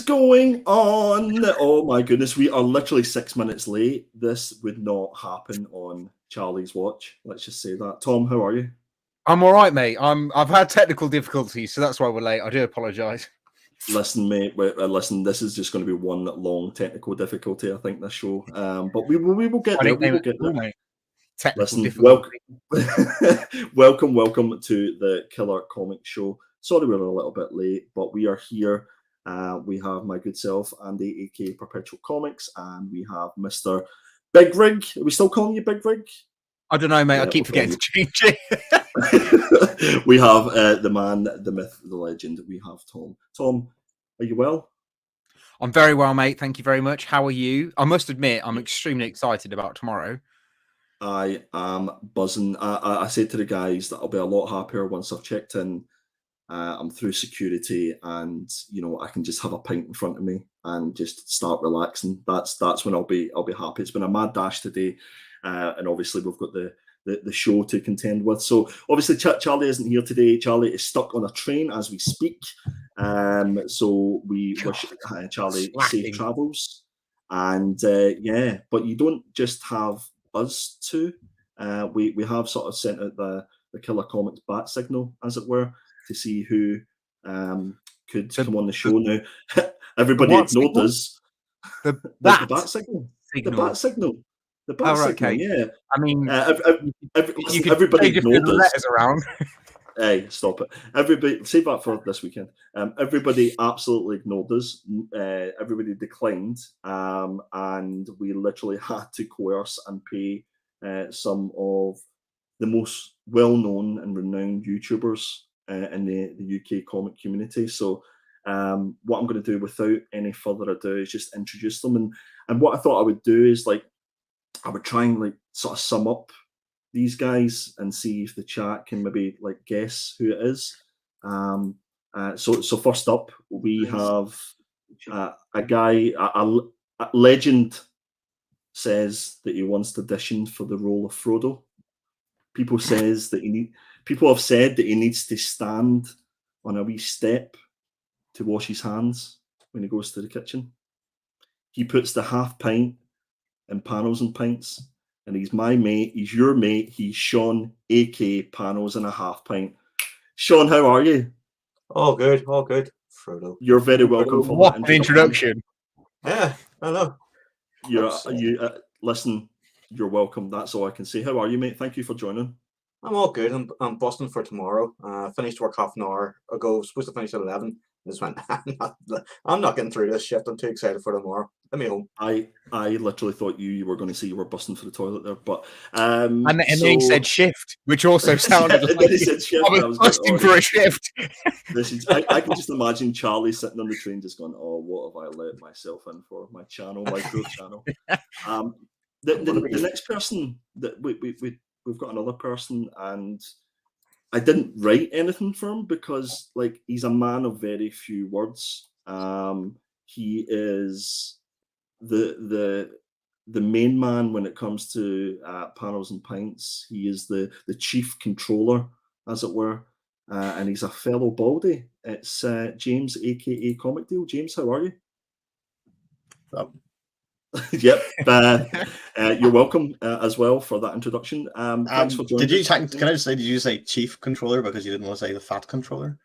going on? Oh my goodness, we are literally 6 minutes late. This would not happen on Charlie's watch. Let's just say that. Tom, how are you? I'm all right, mate. I've had technical difficulties, so that's why we're late. I do apologise. Listen, mate. Listen, this is just going to be one long technical difficulty. I think this show, but we will get there. We will get there. Mate. Technical Listen, difficulty. welcome to the Killer Comic Show. Sorry, we're a little bit late, but we are here. We have my good self, Andy, aka Perpetual Comics, and we have Mr. Big Rig. Are we still calling you Big Rig? I don't know, mate. Yeah, I keep forgetting to change it. We have the man, the myth, the legend. We have Tom. Tom, are you well? I'm very well, mate. Thank you very much. How are you? I must admit, I'm extremely excited about tomorrow. I am buzzing. I said to the guys that I'll be a lot happier once I've checked in. I'm through security, and I can just have a pint in front of me and just start relaxing. That's when I'll be happy. It's been a mad dash today, and obviously we've got the show to contend with. So obviously Charlie isn't here today. Charlie is stuck on a train as we speak. So we wish Charlie safe travels. And yeah, but you don't just have us two. We have sort of sent out the Killer Comics bat signal, as it were, to see who could come on the show. Now, everybody ignored us. The bat signal. The bat signal. The bat signal, okay. Yeah. I mean, everybody ignored us. Letters around. Hey, stop it. Everybody, save that for this weekend. Everybody absolutely ignored us. Everybody declined. And we literally had to coerce and pay some of the most well-known and renowned YouTubers in the UK comic community. So what I'm going to do without any further ado is just introduce them. And what I thought I would do is I would try and sort of sum up these guys and see if the chat can maybe guess who it is. So first up we have a guy, a legend says that he wants to audition for the role of Frodo. People have said that he needs to stand on a wee step to wash his hands when he goes to the kitchen. He puts the half pint in panels and pints, and he's my mate. He's your mate. He's Sean, aka Panels and a Half Pint. Sean, how are you? All good, Frodo. You're very welcome for what that introduction. Yeah, I know. Listen, you're welcome. That's all I can say. How are you, mate? Thank you for joining. I'm all good. I'm busting for tomorrow. Finished work half an hour ago. Supposed to finish at 11. Just went. I'm not getting through this shift. I'm too excited for tomorrow. Let me home. I literally thought you were going to say you were busting for the toilet there, but and then he said shift, which also sounded like he said shift. I was busting for a shift. I can just imagine Charlie sitting on the train, just going, "Oh, what have I let myself in for? My channel, my growth channel." The next person that we've got another person, and I didn't write anything for him because he's a man of very few words. He is the main man when it comes to panels and pints. He is the chief controller, as it were, and he's a fellow Baldy. It's James, aka Comic Deal. James, how are you? Yep. You're welcome as well for that introduction. Thanks for joining. Can I just say, did you say chief controller because you didn't want to say the fat controller?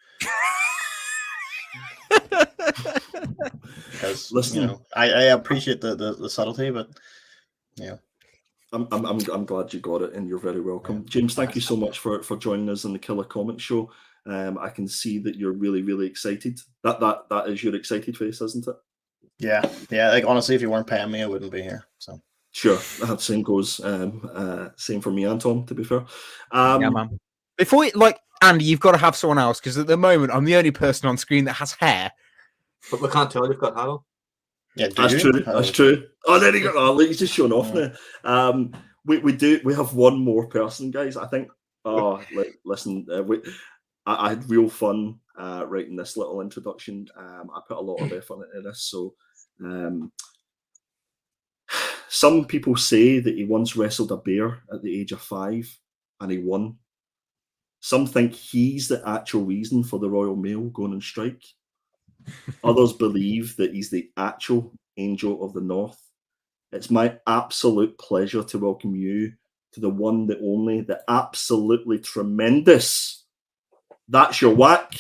Because listen, I appreciate the subtlety, but yeah. I'm glad you got it, and you're very welcome. James, thank you so much for joining us on the Killer Comic Show. I can see that you're really, really excited. That is your excited face, isn't it? Yeah. Honestly, if you weren't paying me, I wouldn't be here. So sure, that same goes. Same for me and Tom, to be fair. Yeah, man. Before Andy, you've got to have someone else because at the moment I'm the only person on screen that has hair. But we can't tell you've got hair. Yeah, that's true. That's true. Oh, there you go. Oh, he's just showing off now. We have one more person, guys. I think. Oh, listen. I had real fun writing this little introduction. I put a lot of effort into this. So, some people say that he once wrestled a bear at the age of 5 and he won. Some think he's the actual reason for the Royal Mail going on strike. Others believe that he's the actual Angel of the North. It's my absolute pleasure to welcome you to the one, the only, the absolutely tremendous That's Your Whack,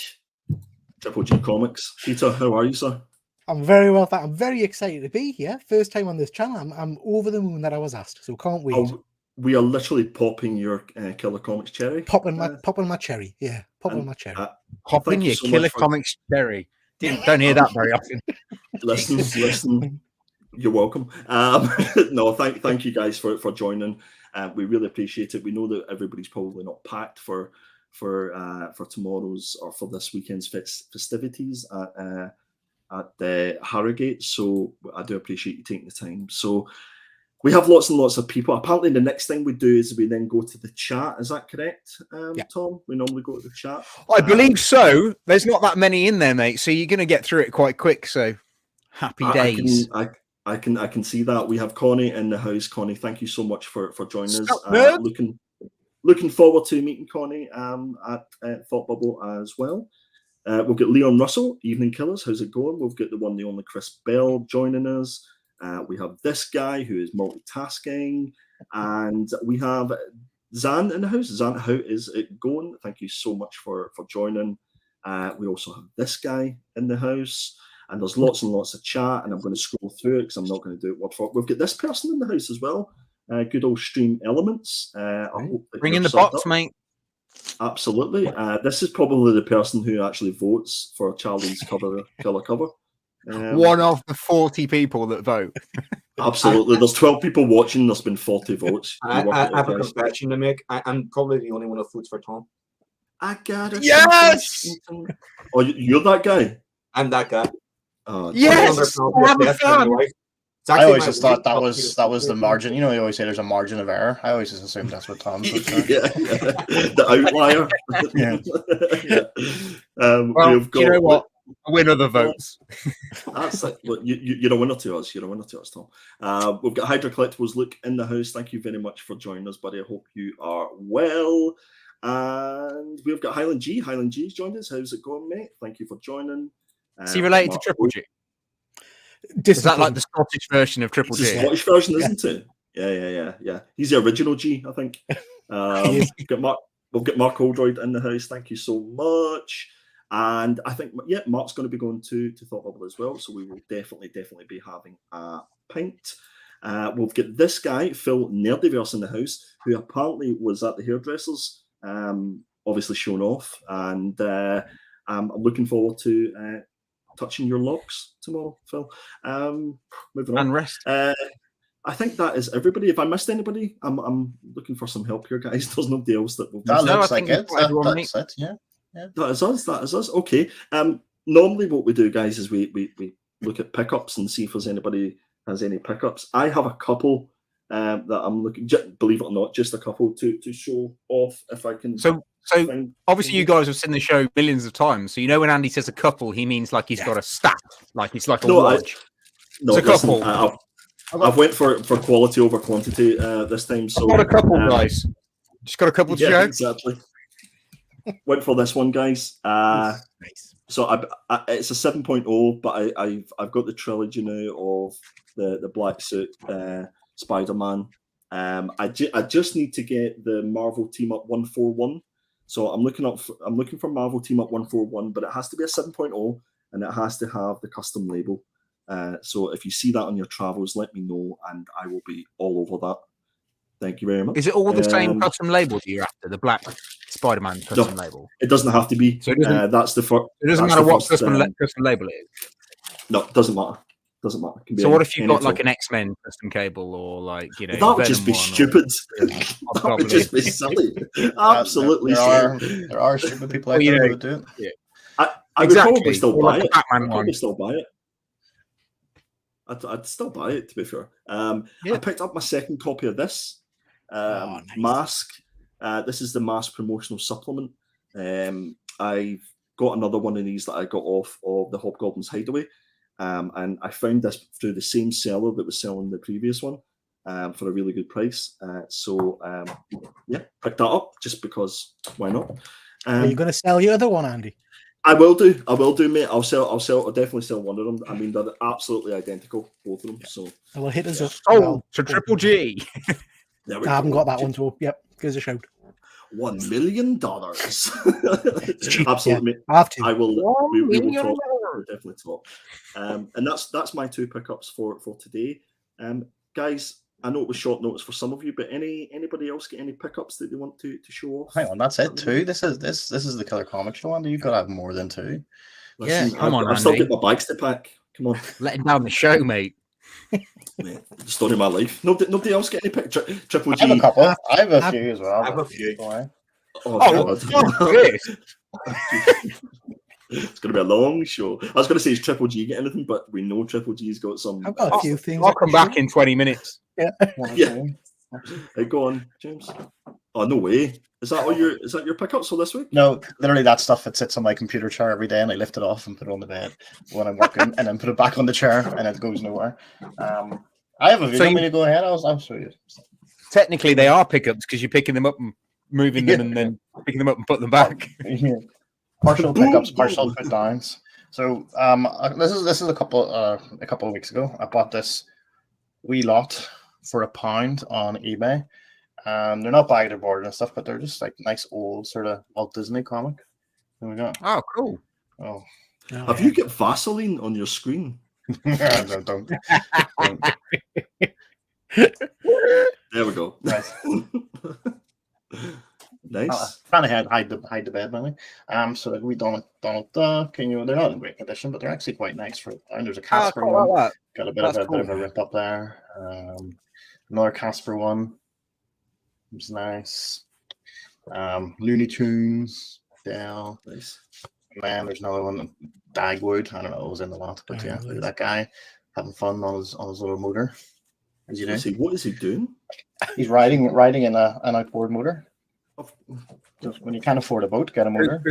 Triple G Comics. Peter, how are you, sir? I'm very well. I'm very excited to be here. First time on this channel. I'm over the moon that I was asked, so can't wait. Oh, we are literally popping your Killer Comics cherry. Popping my cherry. Yeah, popping my cherry. Popping your so Killer Comics cherry. Don't hear that very often. Listen. You're welcome. No, thank you guys for joining. We really appreciate it. We know that everybody's probably not packed for tomorrow's or for this weekend's festivities at the Harrogate. So I do appreciate you taking the time. So we have lots and lots of people. Apparently, the next thing we do is we then go to the chat. Is that correct, Yeah. Tom? We normally go to the chat. I believe so. There's not that many in there, mate. So you're going to get through it quite quick. So happy days. I can see that. We have Connie in the house. Connie, thank you so much for joining us. Looking forward to meeting Connie at Thought Bubble as well. We've got Leon Russell, Evening Killers. How's it going? We've got the one, the only Chris Bell joining us. We have this guy who is multitasking, and we have Zan in the house. Zan, how is it going? Thank you so much for joining. We also have this guy in the house, and there's lots and lots of chat, and I'm going to scroll through it because I'm not going to do it word for word. We've got this person in the house as well. Good old Stream Elements. I hope that Bring in you're the subbed box, up. mate. Absolutely. This is probably the person who actually votes for Charlie's killer cover. One of the 40 people that vote. Absolutely. There's 12 people watching. There's been 40 votes. I have a confession to make. I'm probably the only one who votes for Tom. I got it. Yes! Oh, you're that guy? I'm that guy. Oh, Yes! I'm a fan. I always just thought that was the margin. You know, they always say there's a margin of error. I always just assumed that's what Tom said. Yeah. The outlier. Yeah. Well, you know what? A winner the votes. That's like, look, you're a winner to us. You're a winner to us, Tom. We've got Hydra Collectibles Luke in the house. Thank you very much for joining us, buddy. I hope you are well. And we've got Highland G. Highland G's joined us. How's it going, mate? Thank you for joining. Is he related to Triple G? Is that like the Scottish version of Triple G? It's the Scottish version, isn't it? Yeah. He's the original G, I think. We've got Mark Oldroyd in the house. Thank you so much. And I think, Mark's going to be going to Thought Bubble as well. So we will definitely be having a pint. We've got this guy, Phil Nerdiverse, in the house, who apparently was at the hairdressers, obviously shown off. And I'm looking forward to touching your locks tomorrow, Phil. Moving on. And rest. I think that is everybody. If I missed anybody, I'm looking for some help here, guys. There's nobody else that will. That looks like it. That's it. Yeah. That is us. Okay. Normally, what we do, guys, is we look at pickups and see if there's anybody has any pickups. I have a couple that I'm looking. Believe it or not, just a couple to show off if I can. So obviously you guys have seen the show millions of times. So you know when Andy says a couple, he means like he's got a stack, like it's like a watch. No, it's a couple. I've went for quality over quantity this time. So I've got a couple, guys. Just got a couple to show. Exactly. Went for this one, guys. Nice. So it's a 7.0, but I've got the trilogy now of the black suit Spider-Man. I just need to get the Marvel Team Up 141. So I'm looking for Marvel Team Up 141, but it has to be a 7.0 and it has to have the custom label. So if you see that on your travels, let me know and I will be all over that. Thank you very much. Is it all the same custom label that you're after? The black Spider-Man custom label? It doesn't have to be. So that's the first. It doesn't matter what custom label it is. No, it doesn't matter. Doesn't matter. It can be so what if you've got like an X-Men custom cable or like, you know, that would just be stupid. That would just be silly. Absolutely. There are stupid people out there who would do it. Yeah. I would probably still buy it. I'd probably still buy it. I'd still buy it, to be fair. I picked up my second copy of this nice. Mask. This is the Mask promotional supplement. I've got another one of these that I got off of the Hobgoblin's Hideaway. And I found this through the same seller that was selling the previous one for a really good price. Picked that up just because why not? Are you going to sell your other one, Andy? I will do, mate. I'll definitely sell one of them. I mean, they're absolutely identical, both of them. So Well, hit us up. Oh, to Triple G. there we I haven't go. got that one, so yep, give us a shout. $1 million. Cheap, Absolutely, mate. I have to. I will. We will $1 talk. million. We'll definitely talk. And that's my 2 pickups for today. Guys, I know it was short notice for some of you, but anybody else get any pickups that they want to show off? Hang on, that's it. 2. This is the Killer Comics show, Andy. You've got to have more than 2. Yeah, come on, I've still Andy. got my bags to pack. Come on, Letting down the show, mate. mate. The story of my life. Nobody else get any Triple I have a G. couple. I have a few as well. I have a few. Oh, Oh, God. fuck this. It's going to be a long show. I was going to say, is Triple G get anything? But we know Triple G's got some. I've got a few things. I'll come back in 20 minutes. Yeah. Hey, go on, James. Oh, no way. Is that your pickups for this week? No, literally that stuff that sits on my computer chair every day, and I lift it off and put it on the bed when I'm working, and then put it back on the chair, and it goes nowhere. I have a video. So Want me to go ahead? I'll show you. Technically, they are pickups because you're picking them up and moving them, and then picking them up and putting them back. Yeah. Partial pickups, partial put downs. So this is a couple of weeks ago. I bought this wee lot for £1 on eBay. They're not baggy board and stuff, but they're just like nice old sort of Walt Disney comic. There we go. Oh, cool. Oh, Have you got Vaseline on your screen? don't. There we go. Nice. Nice. Trying to hide the bed, maybe. So like we Donald Duck, and they're not in great condition, but they're actually quite nice for. And there's a Casper cool, one. like that. Got a bit That's of cool. a rip up there. Another Casper one. It's nice. Looney Tunes, Dell. Nice. And then there's another one, Dagwood. I don't know, it was in the lot, but yeah, look at that guy having fun on his little motor. As you know, What is he doing? he's riding in an outboard motor. Just when you can't afford a boat, get a motor.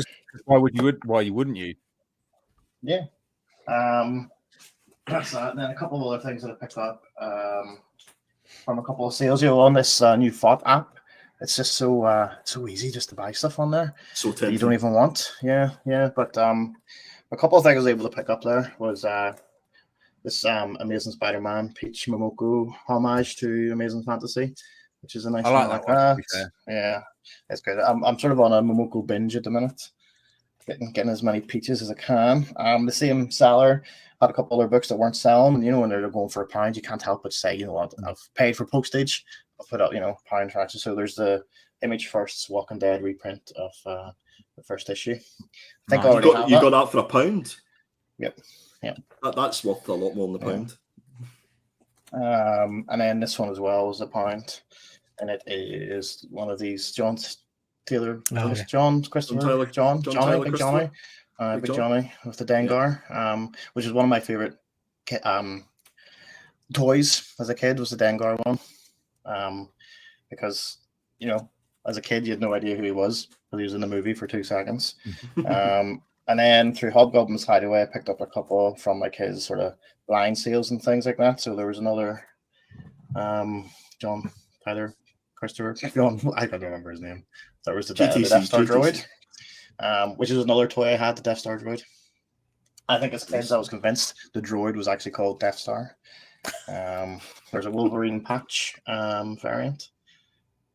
Why wouldn't you? Yeah. That's that. And then a couple of other things that I picked up from a couple of sales. On this new Thought app. It's just so easy just to buy stuff on there. So That tempting. you don't even want. Yeah. But a couple of things I was able to pick up there was this Amazing Spider-Man Peach Momoko homage to Amazing Fantasy, which is a nice I one like that one, to be fair. Yeah, it's good. I'm sort of on a Momoko binge at the minute, getting as many peaches as I can. The same seller had a couple other books that weren't selling, and when they're going for £1, you can't help but say, you know what, I've paid for postage, I'll put up, £1 for. So there's the Image First Walking Dead reprint of the first issue. I think I Nice. already have You that. got that for £1? Yep. Yeah. That's worth a lot more than £1. And then this one as well was £1, and it is one of these John Taylor, yeah. John Christopher, Tyler- Johnny, Tyler Big Christopher. Johnny, Big Big John. Johnny with the Dengar, which is one of my favorite toys as a kid was the Dengar one, because as a kid you had no idea who he was, but he was in the movie for 2 seconds. And then through Hobgoblin's Hideaway, I picked up a couple from like his sort of blind sales and things like that. So there was another John Tyler Christopher. John, I can't remember his name. That was the Death Star GTC. Droid, which is another toy I had, the Death Star Droid. I think as kids I was convinced the droid was actually called Death Star. There's a Wolverine patch variant,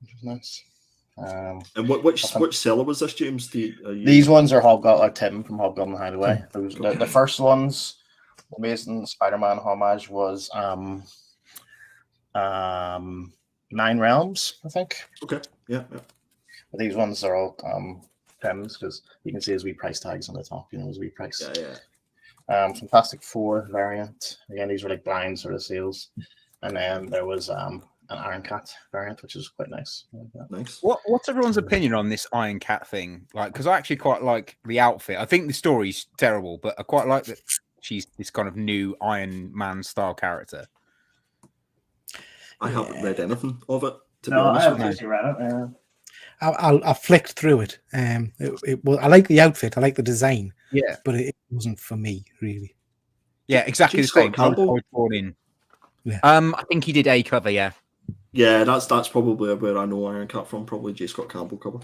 which is nice. And which seller was this, James? These ones are Hobgoblin, Tim from Hobgoblin Hideaway. The first ones, Amazing Spider-Man homage was 9 Realms, I think. Okay, yeah. But these ones are all Tim's because you can see his wee price tags on the top. His wee price. Yeah. Fantastic Four variant. Again, these were like blind sort of sales, and then there was an Iron Cat variant, which is quite nice. Nice. What's everyone's opinion on this Iron Cat thing? Like, because I actually quite like the outfit. I think the story's terrible, but I quite like that she's this kind of new Iron Man style character. I haven't read anything of it. To be No, I honest haven't with you. actually read it. I flicked through it. I like the outfit. I like the design. Yeah, but it wasn't for me really. Yeah, exactly the Scott same. I Campbell? was born in. Yeah. I think he did a cover. Yeah. Yeah, that's probably where I know Iron Cat from. Probably J. Scott Campbell cover.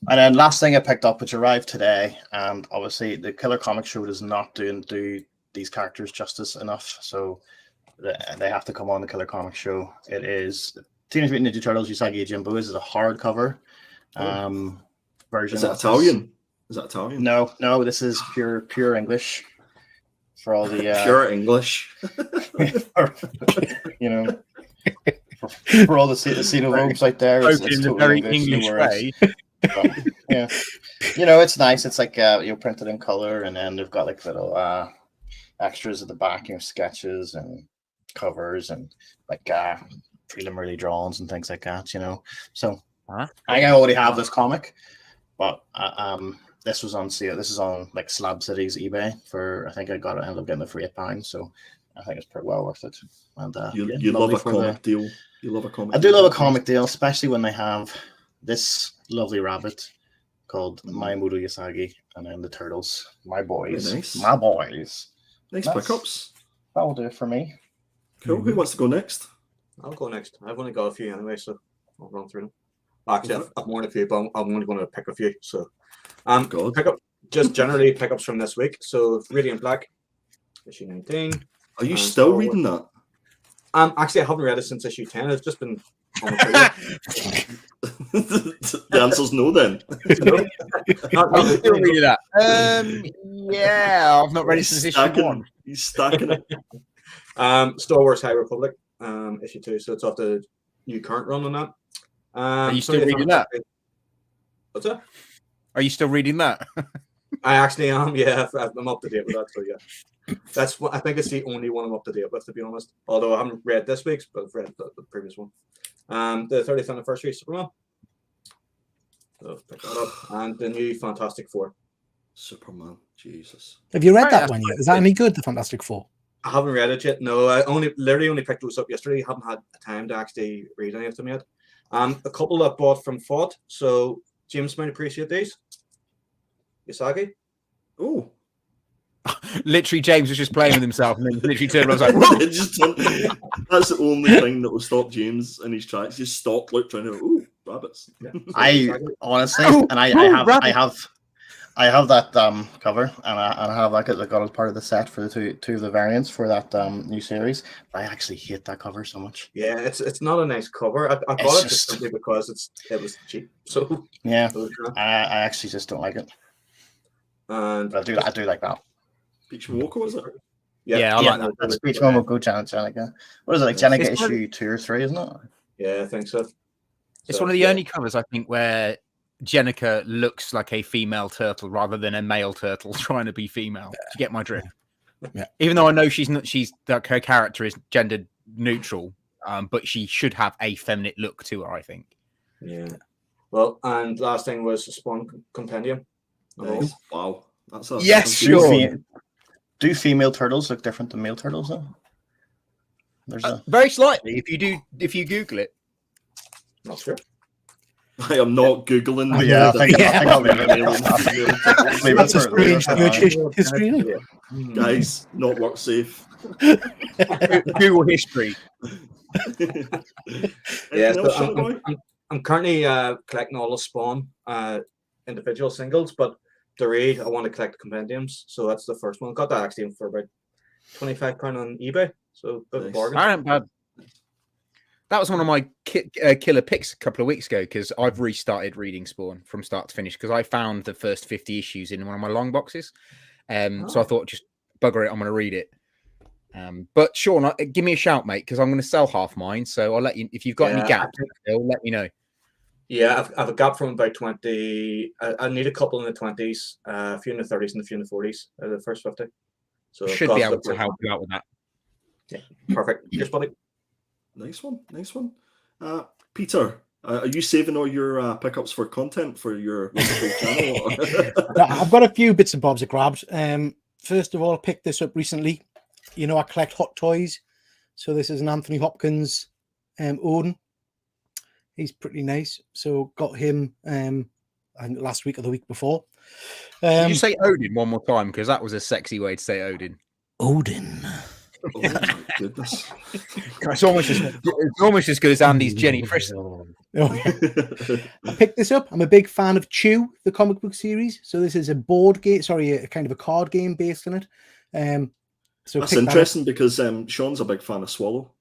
And then last thing I picked up, which arrived today, and obviously the Killer Comic Show does not do these characters justice enough, so they have to come on the Killer Comic Show. It is Teenage Mutant Ninja Turtles Usagi Jimbo. This is a hardcover version. Is it Italian? Is that Italian? No, this is pure English for all the pure English. You know, for all the xenophobes out there. It's in a totally very English, English no worries. way. But, yeah, you know, it's nice. It's like you're printed in color, and then they've got like little extras at the back, you know, sketches and covers and like preliminary drawings and things like that. You know, so I already have this comic, but this was on sale. This is on like Slab City's eBay for, I think I ended up getting it for £8, so I think it's pretty well worth it. And you love a comic deal. You love a comic. I do love a comic deal, especially when they have this lovely rabbit called Maimoto Usagi, and then the turtles, my boys, nice. my boys. Nice pickups. That'll do it for me. Cool. Who wants to go next? I'll go next. I've only got a few anyway, so I'll run through them. Actually, I've more than a few, but I'm only going to pick a few. So, just generally pickups from this week. So, Radiant Black, issue 19. Are you still reading that? Actually, I haven't read it since issue 10. It's just been on the The answer's no then. No. Are you still reading that? Yeah, I've not read it since issue 1. He's stacking it. Star Wars High Republic, issue 2. So it's off the new current run on that. Are you still reading that? What's that? Are you still reading that? I actually am. Yeah, I'm up to date with that. So yeah, that's what I think it's the only one I'm up to date with, to be honest. Although I haven't read this week's, but I've read the previous one. The 30th anniversary of Superman. So pick that up, and the new Fantastic Four. Superman, Jesus. Have you read that one yet? Is that any good, the Fantastic Four? I haven't read it yet. No, I literally only picked those up yesterday. Haven't had time to actually read any of them yet. A couple I bought from FOD, so James might appreciate these. Usagi. Oh. Literally, James was just playing with himself, and then literally turned around and was like, That's the only thing that will stop James in his tracks. Just stop, trying to, ooh, rabbits. Yeah. I honestly, and I have that cover, and I have like I got as part of the set for the two of the variants for that new series. But I actually hate that cover so much. Yeah, it's not a nice cover. I bought it just simply because it was cheap. So yeah, I actually just don't like it. And but I do like that. Beach Momoko, is it? Yeah, I like that. That's Beach Momoko, Jenica. What is it, like Jenica issue 2 or 3, isn't it? Yeah, I think so. It's one of the only covers, I think, where Jenica looks like a female turtle rather than a male turtle trying to be female. Do you get my drift? Yeah. Even though I know she's not, her character is gender neutral, but she should have a feminine look to her, I think. Yeah. Well, and last thing was Spawn Compendium. Nice. Wow. Yes, sure. Do female turtles look different than male turtles though? There's very slightly. If you Google it. Not sure. I am not Googling. I think I'll leave it. That's a strange history. Guys, not work safe. Google history. Yeah, so I'm currently collecting all the Spawn individual singles, but to read, I want to collect compendiums, so that's the first one. Got that actually for about £25 on eBay, so bit of a bargain. That was one of my killer picks a couple of weeks ago because I've restarted reading Spawn from start to finish because I found the first 50 issues in one of my long boxes. So I thought, just bugger it, I'm going to read it. But Sean, give me a shout, mate, because I'm going to sell half mine. So I'll let you, if you've got any gaps, let me know. Yeah, I've a gap from about 20. I need a couple in the 20s, a few in the 30s, and a few in the 40s. The first 50. So should be able to help you out with that. Yeah, perfect. Cheers, buddy. Nice one. Peter, are you saving all your pickups for content for your wonderful channel? I've got a few bits and bobs I grabbed. First of all, I picked this up recently. You know, I collect hot toys. So this is an Anthony Hopkins Odin. He's pretty nice. So got him I think last week or the week before. Did you say Odin one more time? Because that was a sexy way to say Odin. Odin. Oh my goodness. It's almost as good as Andy's Jenny Frisson. Oh, yeah. I picked this up. I'm a big fan of Chew, the comic book series. So this is a board game, a kind of a card game based on it. So That's interesting because Sean's a big fan of Swallow.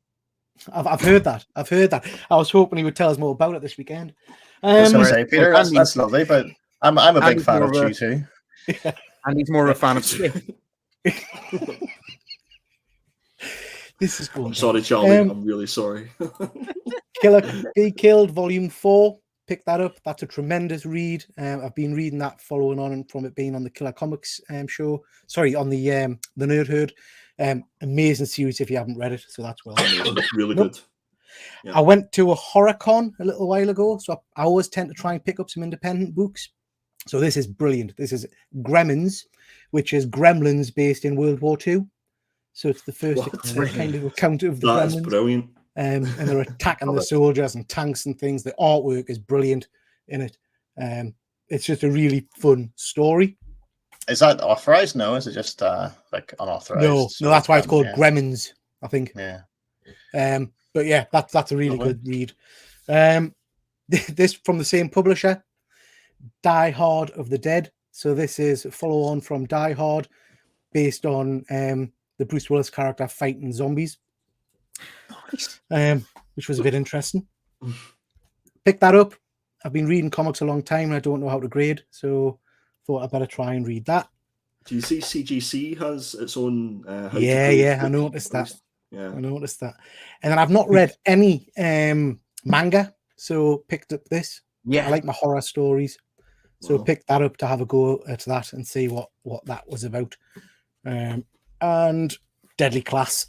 I've heard that. I was hoping he would tell us more about it this weekend. I was going to say, Peter, that's lovely, but I'm a big fan of Chew too. Yeah. And he's more of a fan of Swift. This is cool. I'm sorry, Charlie. I'm really sorry. Killer Be Killed, Volume 4. Pick that up. That's a tremendous read. I've been reading that, following on from it being on the Killer Comics show. Sorry, on the Nerd Herd. Amazing series if you haven't read it. So that's well. Really good. Yeah. I went to a horror con a little while ago, so I always tend to try and pick up some independent books. So this is brilliant. This is Gremlins, which is Gremlins based in World War II. So it's the first kind of account of the Gremlins. That's brilliant. And they're attacking the soldiers and tanks and things. The artwork is brilliant in it. It's just a really fun story. Is that authorized? No, is it just like unauthorized? No, that's why it's called Gremlins, I think. Yeah. But yeah, that's a really good read. This from the same publisher, Die Hard of the Dead. So this is a follow on from Die Hard, based on the Bruce Willis character fighting zombies. Nice. Which was a bit interesting. Pick that up. I've been reading comics a long time and I don't know how to grade, so thought I'd better try and read that. Do you see CGC has its own? Yeah, I noticed that. Yeah, I noticed that. And then I've not read any manga, so picked up this. Yeah, I like my horror stories, so picked that up to have a go at that and see what that was about. And Deadly Class,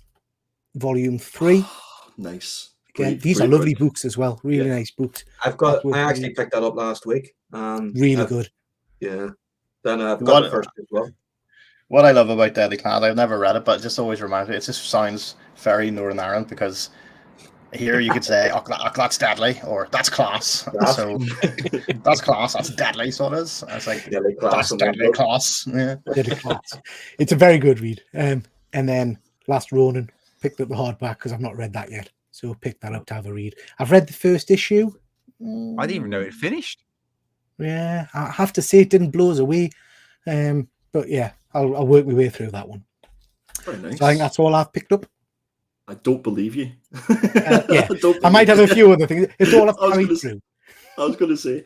Volume 3. Nice. Again, these are lovely books as well. Really nice books. I actually picked that up last week. Really good. Yeah. Then I've got it first as well. What I love about Deadly Class, I've never read it, but it just always reminds me, it just sounds very Northern Ireland, because here you could say, oh, that's deadly, or that's class. So that's class, that's deadly, so it is. I was like, deadly class, that's deadly class. Yeah. Deadly Class. It's a very good read. And then Last Ronin, picked up the hardback because I've not read that yet. So picked that up to have a read. I've read the first issue. I didn't even know it finished. Yeah, I have to say it didn't blow us away. But yeah, I'll work my way through that one. Very nice. So I think that's all I've picked up. I don't believe you. Yeah, I might have a few other things. It's all I've carried through. I was going to say,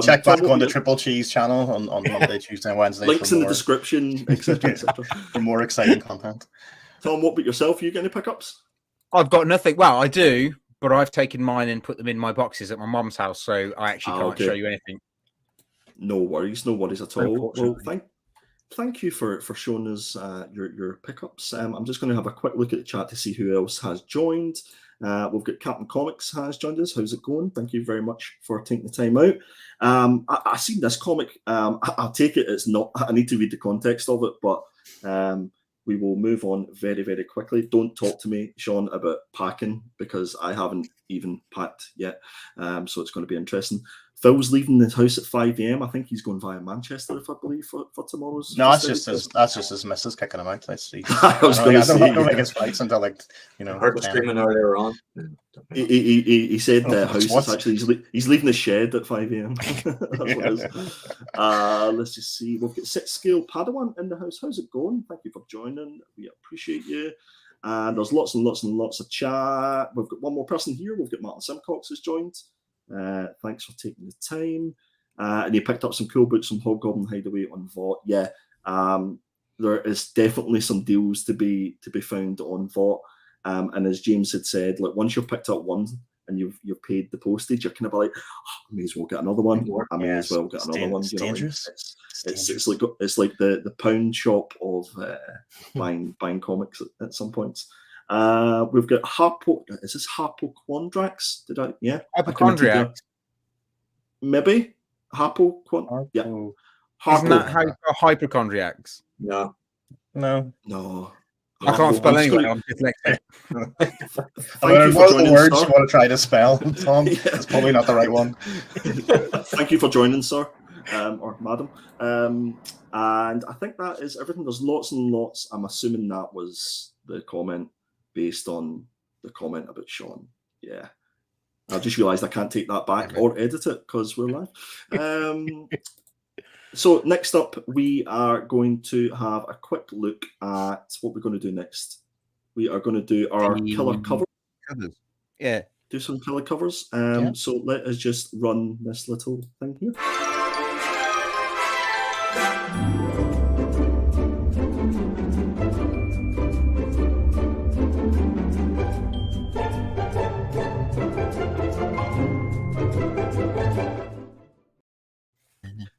check back on the Triple Cheese channel on Monday, Tuesday, and Wednesday. Links in the description, etc., for more exciting content. Tom, what about yourself? You get any pickups? I've got nothing. Well, I do, but I've taken mine and put them in my boxes at my mum's house, so I actually can't show you anything. No worries at all. Well, thank you for showing us your pickups. I'm just going to have a quick look at the chat to see who else has joined. We've got Captain Comics has joined us. How's it going? Thank you very much for taking the time out. I've seen this comic. I'll take it. It's not. I need to read the context of it, but we will move on very, very quickly. Don't talk to me, Sean, about packing, because I haven't even packed yet. So it's going to be interesting. Phil's leaving the house at 5 a.m. I think he's going via Manchester, if I believe, for tomorrow's. No, that's just his missus kicking him out. Let's see. I don't think his flights until heard the screaming earlier on. He said the house is actually he's leaving the shed at 5 a.m. That's what it is. Let's just see. We've got 6 Scale Padawan in the house. How's it going? Thank you for joining. We appreciate you. And there's lots and lots and lots of chat. We've got one more person here. We've got Martin Simcox has joined. Thanks for taking the time. And he picked up some cool books from Hobgoblin Hideaway on VOT. Yeah, there is definitely some deals to be found on VOT. And as James had said, like, once you've picked up one and you've paid the postage, you're kind of like, I may as well get another one. I may as well get another one. It's dangerous. It's like the pound shop of buying comics at some points. We've got is this Harpoquandrax? Hypochondriac? Maybe Harpoquandrax. Yeah. Isn't that how you spell hypochondriacs? No. I can't spell anyway. I'm dyslexic. One of the words you want to try to spell, Tom. It's probably not the right one. Thank you for joining, sir, or madam. And I think that is everything. There's lots and lots. I'm assuming that was the comment based on the comment about Sean. Yeah. I just realised I can't take that back or edit it because we're live. So next up, we are going to have a quick look at what we're going to do next. We are going to do our killer covers. Yeah. Do some killer covers. Yeah. So let us just run this little thing here.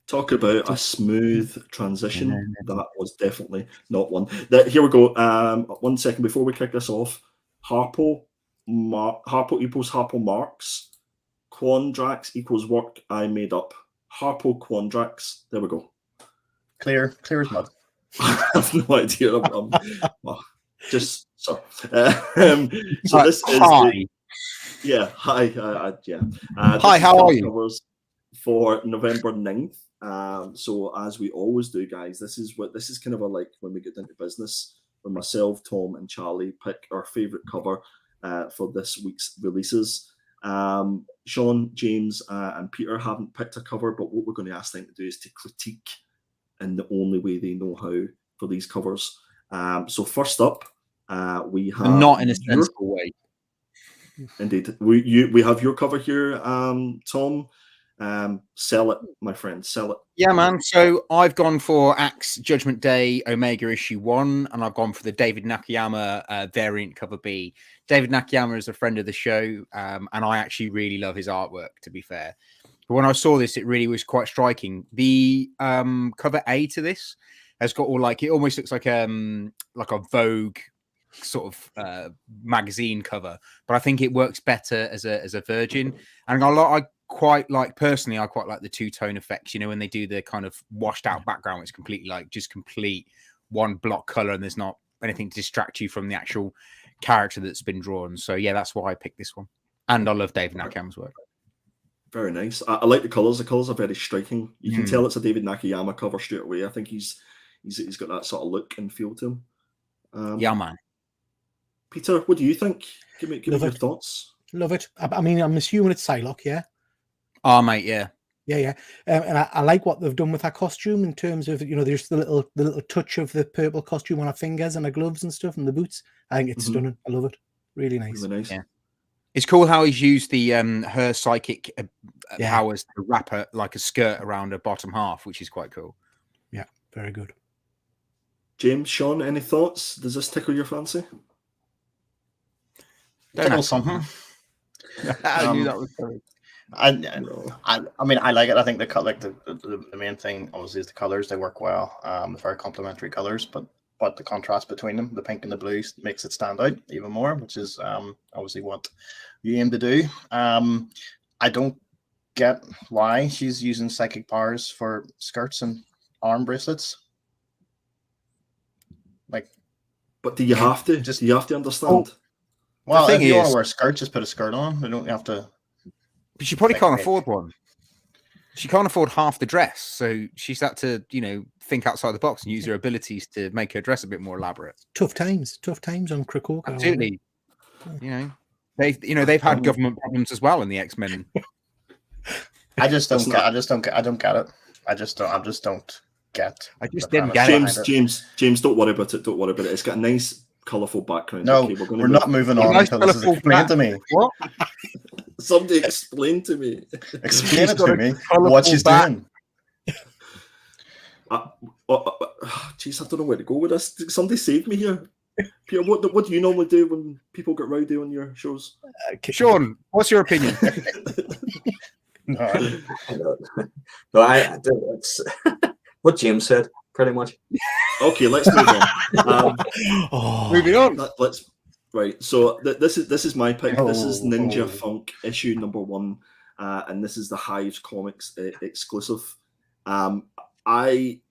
Talk about a smooth transition. That was definitely not one. Here we go. 1 second before we kick this off. Harpo equals Harpo Marx. Quandrax equals work I made up. Harpo Quandrax. There we go. Clear as mud. I have no idea. Just so. So this is hi. Yeah. Hi. Yeah. Hi. How are you? Covers for November 9th. So as we always do, guys, this is kind of like when we get into business, when myself, Tom, and Charlie pick our favorite cover for this week's releases. Sean, James, and Peter haven't picked a cover, but what we're going to ask them to do is to critique in the only way they know how for these covers. So first up, we have not in a sensible way. Indeed, we have your cover here, Tom. Sell it, my friend. Sell it. Yeah, man. So I've gone for Axe Judgment Day Omega issue 1, and I've gone for the David Nakayama variant cover B. David Nakayama is a friend of the show, and I actually really love his artwork, to be fair. But when I saw this, it really was quite striking. The cover A to this has got all it almost looks like a Vogue sort of magazine cover, but I think it works better as a Virgin. And I quite like the two-tone effects, when they do the kind of washed out background. It's completely just complete one block color, and there's not anything to distract you from the actual character that's been drawn. So yeah, that's why I picked this one. And I love David Nakayama's work. Very nice. I like the colors. The colors are very striking. You can tell it's a David Nakayama cover straight away. I think he's got that sort of look and feel to him. Yeah, man. Peter, what do you think? Give me your thoughts. Love it. I mean, I'm assuming it's Psylocke, yeah? Oh, mate, yeah. Yeah. And I like what they've done with her costume in terms of, there's the little touch of the purple costume on her fingers and her gloves and stuff and the boots. I think it's stunning. I love it. Really nice. Really nice. Yeah. It's cool how he's used the her psychic powers to wrap her like a skirt around her bottom half, which is quite cool. Yeah, very good. James, Sean, any thoughts? Does this tickle your fancy? Tickle something. I knew that was coming. I mean, I like it. I think the main thing obviously is the colors. They work well. Very complementary colors, but the contrast between them, the pink and the blue, makes it stand out even more, which is obviously what you aim to do. I don't get why she's using psychic powers for skirts and arm bracelets. But do you have to? Do you have to understand? Well, if you want to wear a skirt, just put a skirt on. You don't have to. But she probably can't afford one. She can't afford half the dress, so she's had to, think outside the box and use her abilities to make her dress a bit more elaborate. Tough times on Krakow. Absolutely. They've had government problems as well in the X-Men. I just don't get it. I just don't get. I just didn't get it. James, don't worry about it. Don't worry about it. It's got a nice, colourful background. No, okay, we're not moving on until this is explained to me. What? Somebody explain to me. Explain it to me. What she's doing. Jeez, I don't know where to go with this. Somebody save me here. Peter, what do you normally do when people get rowdy on your shows? Sean, what's your opinion? No, it's what James said, pretty much. Okay, let's move on. Moving on. Right. So this is my pick. This is Ninja Funk issue number 1, and this is the Hive Comics exclusive. As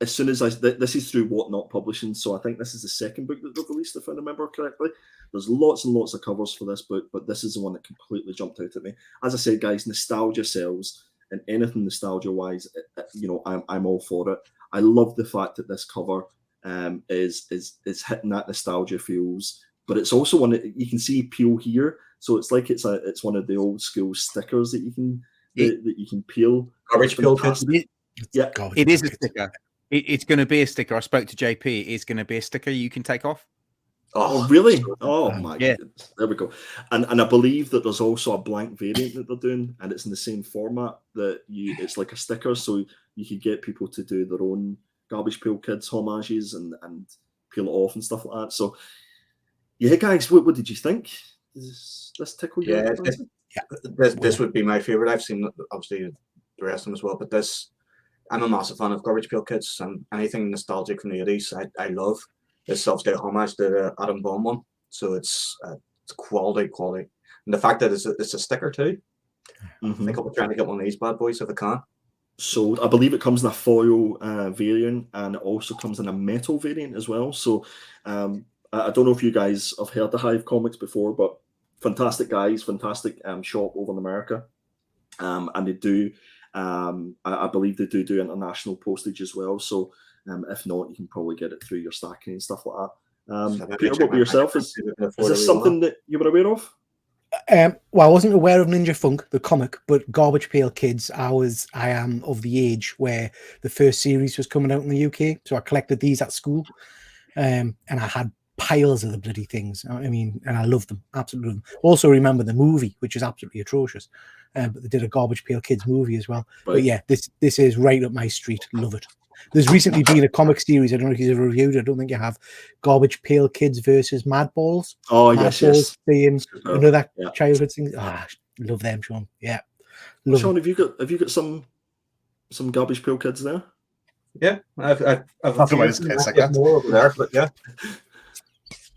soon as this is through Whatnot Publishing, so I think this is the second book that they've released, if I remember correctly. There's lots and lots of covers for this book, but this is the one that completely jumped out at me. As I said, guys, nostalgia sells, and anything nostalgia-wise, I'm all for it. I love the fact that this cover is hitting that nostalgia feels but it's also one that you can see peel here. So it's like it's one of the old school stickers that you can that you can peel. Garbage peel kids. Yeah, It is a sticker. It's going to be a sticker. I spoke to JP. It is going to be a sticker you can take off. Oh, really? Oh my yeah. goodness. There we go. And I believe that there's also a blank variant that they're doing, and it's in the same format that it's like a sticker, so you could get people to do their own Garbage Pail Kids homages and peel it off and stuff like that. So yeah, guys, what did you think? Does this tickle you? This would be my favorite. I've seen obviously the rest of them as well, but this, I'm a massive fan of Garbage Pail Kids and anything nostalgic from the 80s. I love. This obviously a homage to the Adam Bomb one, so it's quality, and the fact that it's a sticker too. I think I'll be trying to get one of these bad boys if I can. So I believe it comes in a foil variant, and it also comes in a metal variant as well. So I don't know if you guys have heard the Hive comics before, but fantastic guys, fantastic shop over in America, and they do. I believe they do international postage as well. So. If not, you can probably get it through your stacking and stuff like that. Peter, what about yourself? Is this something that you were aware of? Well, I wasn't aware of Ninja Funk, the comic, but Garbage Pail Kids, I am of the age where the first series was coming out in the UK. So I collected these at school, and I had piles of the bloody things. I mean, and I loved them, absolutely loved them. Also remember the movie, which is absolutely atrocious. But they did a Garbage Pail Kids movie as well. Right. But yeah, this is right up my street. Love it. There's recently been a comic series. I don't know if you've ever reviewed it. I don't think you have. Garbage Pail Kids versus Madballs. Oh, yes. Being another childhood thing. Love them, Sean. Yeah. Love Sean, have you got some Garbage Pail Kids there? Yeah, I've kids more over there, but yeah,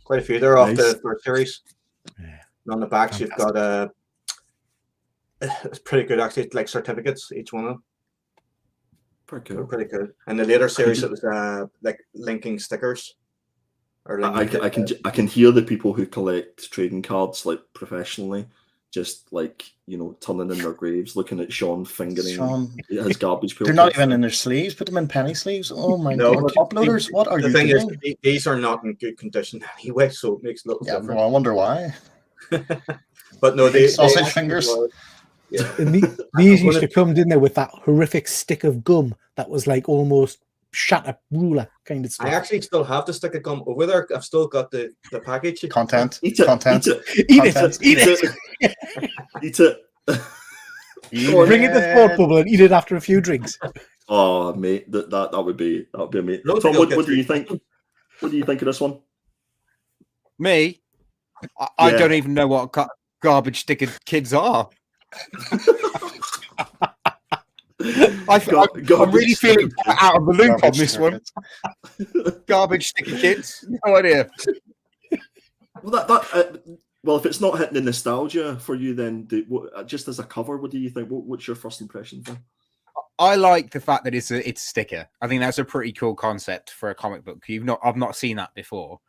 quite a few. They're off the first series. Yeah. And on the backs, you've got it's pretty good actually, like certificates, each one of them. Pretty good. And the later series, it was like linking stickers. I can hear the people who collect trading cards like professionally, just like turning in their graves, looking at Sean fingering his Garbage Pail. They're not even in their sleeves. Put them in penny sleaves. Oh my god! Top loaders. What are you doing? The thing is, these are not in good condition anyway, so it makes a little difference. Well, I wonder why. But no, they sausage fingers. Yeah. And these used to come, didn't they, with that horrific stick of gum that was like almost shatter ruler kind of stuff. I actually still have the stick of gum over there. I've still got the package. Content. Eat it. Bring it to Sport Bubble and eat it after a few drinks. Oh, mate, that would be amazing. Tom, what do you think? What do you think of this one? Me? I don't even know what Garbage Sticker Kids are. I'm really feeling out of the loop on this one. Garbage Sticker Kids, no idea. Well, if it's not hitting the nostalgia for you, then just as a cover, what do you think? What's your first impression? I like the fact that it's a sticker. I think that's a pretty cool concept for a comic book. I've not seen that before.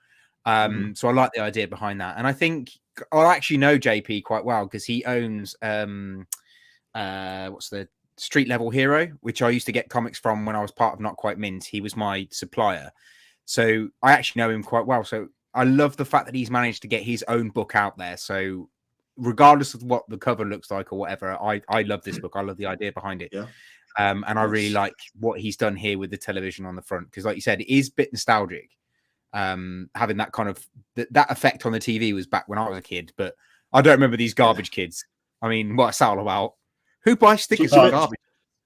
So I like the idea behind that, and I think I actually know JP quite well because he owns what's the Street Level Hero, which I used to get comics from when I was part of Not Quite Mint. He was my supplier, so I actually know him quite well. So I love the fact that he's managed to get his own book out there. So regardless of what the cover looks like or whatever, I love this book. I love the idea behind it. Yeah. And I really like what he's done here with the television on the front because, like you said, it is a bit nostalgic. Having that kind of that effect on the TV was back when I was a kid, but I don't remember these garbage kids. I mean, what's that all about? Who buys stickers for garbage?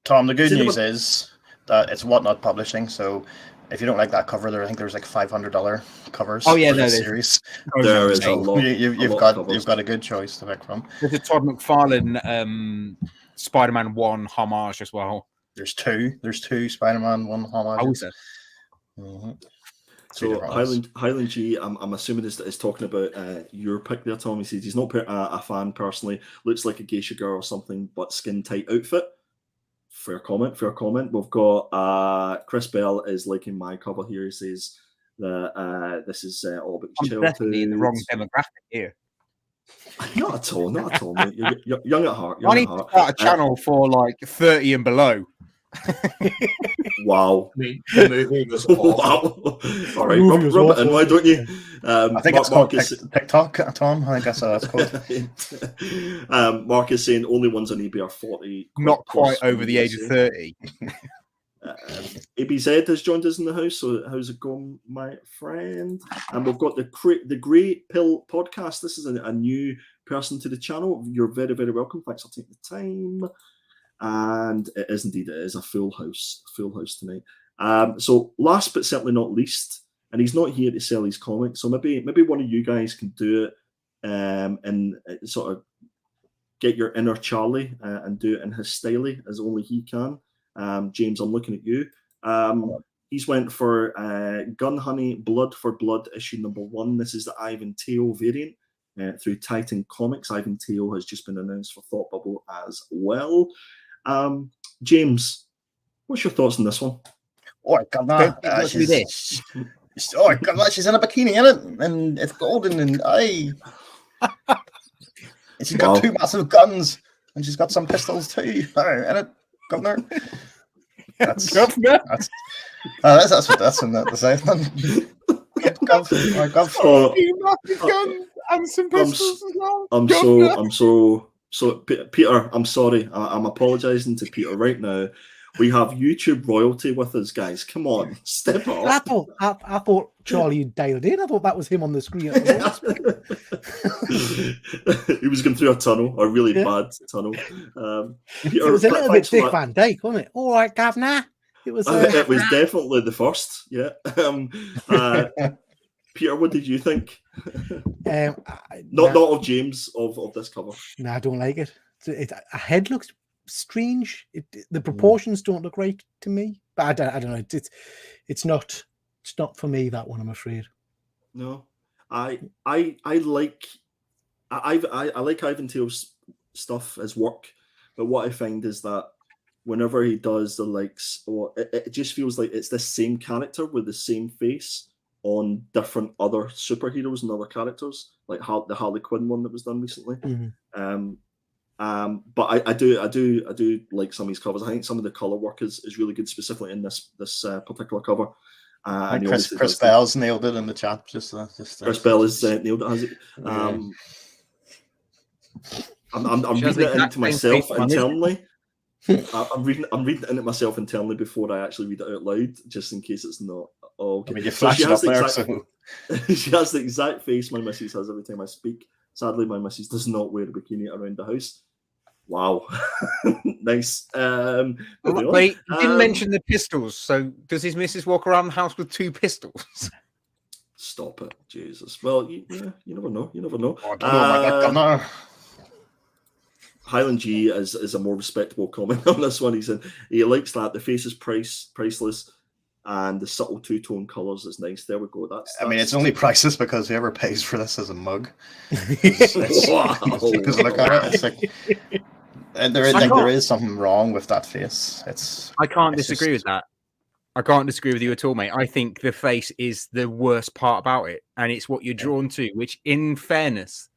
Tom, the good news is that it's Whatnot Publishing, so if you don't like that cover, I think there's like $500 covers. Oh yeah, for this series. There is a lot. You've got a good choice to pick from. There's a Todd McFarlane Spider-Man 1 homage as well. There's two Spider-Man 1 homages. So Highland G, I'm assuming is talking about your pick there, Tom. He says he's not a fan personally. Looks like a geisha girl or something, but skin tight outfit. Fair comment. We've got Chris Bell is liking my cover here. He says that this is all about I'm childhood. Definitely in the wrong demographic here. Not at all, mate. You're young at heart. I need to start a channel for like 30 and below. Wow. I mean, the movie was awful. Wow. All right, movie was rub it in, awful. why don't you? I think it's called TikTok, Tom. I think that's what it's called. Mark is saying only ones on eBay are 40. Not quite plus over the age of USA. 30. ABZ has joined us in the house. So how's it going, my friend? And we've got the Grey Pill podcast. This is a new person to the channel. You're very, very welcome. Thanks for taking the time. And it is indeed, it is a full house tonight. So last but certainly not least, and he's not here to sell his comics, so maybe one of you guys can do it and sort of get your inner Charlie and do it in his style as only he can. James, I'm looking at you. He's went for Gun Honey Blood for Blood issue #1. This is the Ivan Teo variant through Titan Comics. Ivan Teo has just been announced for Thought Bubble as well. James, what's your thoughts on this one? Oh, God, she's in a bikini in it, and it's golden, and she's got 2 massive guns, and she's got some pistols too in it, Governor. That's what that's in that to say. Guns and some pistols as well. So Peter, I'm sorry. I'm apologising to Peter right now. We have YouTube royalty with us, guys. Come on, step up. I thought Charlie dialed in. I thought that was him on the screen. He was going through a tunnel, a really bad tunnel. Peter, it was a little bit Dick Van Dyke, wasn't it? All right, Governor. It was. It was definitely the first. Yeah. Peter, what did you think? Not of James of this cover. No, I don't like it. A head looks strange. The proportions don't look right to me. But I don't know. It's not for me, that one, I'm afraid. No, I like Ivan Teo's stuff as work, but what I find is that whenever he does the likes, or it just feels like it's the same character with the same face on different other superheroes and other characters, like the Harley Quinn one that was done recently. But I do like some of his covers. I think some of the color work is really good, specifically in this particular cover. And Chris Bell's nailed it in the chat. Chris Bell has nailed it. Has it? I'm reading it into myself internally. I'm reading it into myself internally before I actually read it out loud, just in case it's not. Oh, okay. I mean, you flash it up there. So. She has the exact face my missus has every time I speak. Sadly, my missus does not wear a bikini around the house. Wow, nice. Wait, you didn't mention the pistols. So, does his missus walk around the house with 2 pistols? Stop it, Jesus. Well, you never know. You never know. I don't know. Highland G is a more respectable comment on this one. He said he likes that the face is priceless, and the subtle 2-tone colours is nice. There we go. That's I mean, it's only priceless because whoever pays for this is a mug. Wow. Because look at it, it's like, and there is something wrong with that face. I can't disagree with that. I can't disagree with you at all, mate. I think the face is the worst part about it, and it's what you're drawn to. Which, in fairness,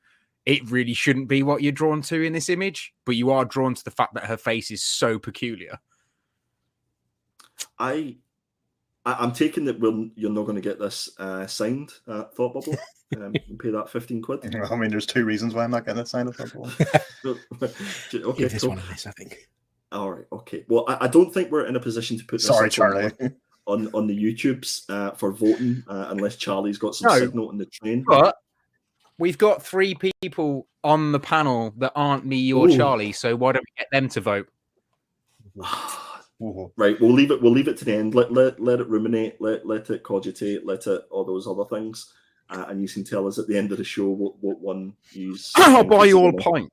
it really shouldn't be what you're drawn to in this image, but you are drawn to the fact that her face is so peculiar. I'm taking that you're not going to get this signed at Thought Bubble. You pay that 15 quid. I mean, there's 2 reasons why I'm not getting it signed at Thought Bubble. Okay, this one of this, I think. All right, okay. Well, I don't think we're in a position to put this Charlie. on the YouTubes for voting, unless Charlie's got some signal in the train. But we've got 3 people on the panel that aren't me or Charlie, so why don't we get them to vote? Right, we'll leave it to the end. Let it ruminate, let it cogitate, let it all those other things, and you can tell us at the end of the show what one use. I'll buy you all a pint.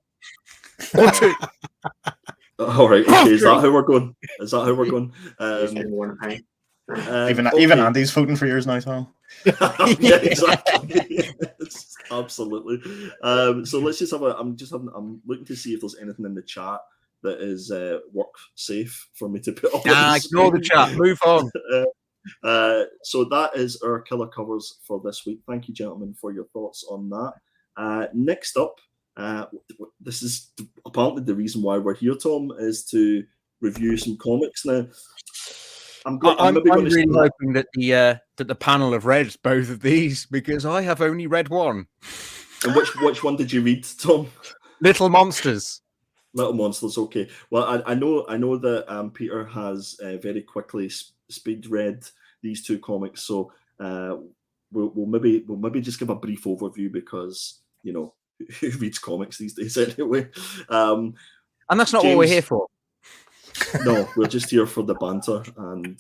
All right, okay. Is that how we're going? Even Andy's voting for yours now, Tom. Yeah, exactly. Absolutely. So let's just have I'm looking to see if there's anything in the chat that is work safe for me to put on. Ignore the chat. Move on. So that is our killer covers for this week. Thank you, gentlemen, for your thoughts on that. Next up, this is apparently the reason why we're here, Tom, is to review some comics now. I'm I'm maybe going really to hoping that the panel have read both of these, because I have only read one. And which one did you read, Tom? Little Monsters. Little Monsters. Okay. Well, I know that Peter has very quickly speed read these two comics, so we'll maybe just give a brief overview, because who reads comics these days anyway. And that's not what we're here for. No, we're just here for the banter, and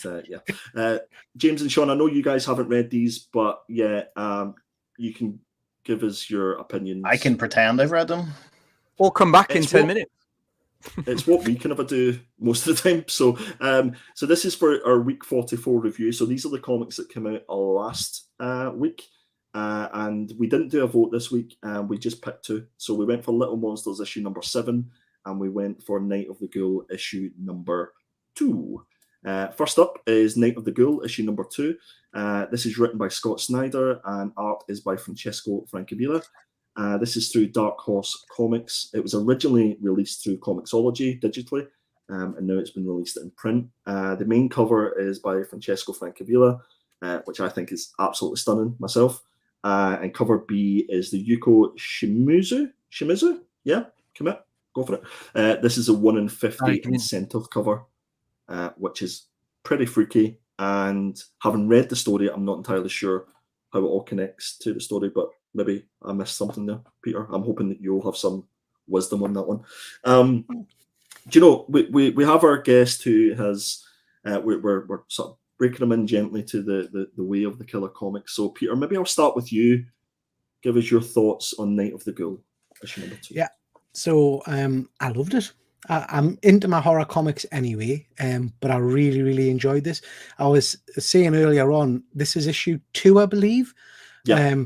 James and Sean, I know you guys haven't read these, but you can give us your opinions. I can pretend I've read them, or come back in 10 minutes. It's what we kind of do most of the time. So, so this is for our week 44 review. So these are the comics that came out last week, and we didn't do a vote this week. We just picked two. So we went for Little Monsters issue number 7. And we went for Night of the Ghoul issue number 2. First up is Night of the Ghoul issue number 2. This is written by Scott Snyder, and art is by Francesco Francavilla. This is through Dark Horse Comics. It was originally released through Comixology digitally, and now it's been released in print. The main cover is by Francesco Francavilla, which I think is absolutely stunning myself. And cover B is the Yuko Shimizu? Yeah, commit. Go for it. This is a 1 in 50 incentive cover, which is pretty freaky. And having read the story, I'm not entirely sure how it all connects to the story, but maybe I missed something there, Peter. I'm hoping that you'll have some wisdom on that one. Do you know, we have our guest who has, we're sort of breaking him in gently to the way of the killer comics. So, Peter, maybe I'll start with you. Give us your thoughts on Night of the Ghoul, issue number 2. Yeah. So I loved it. I'm into my horror comics anyway, but I really, really enjoyed this. I was saying earlier on, this is issue 2, I believe. Yeah.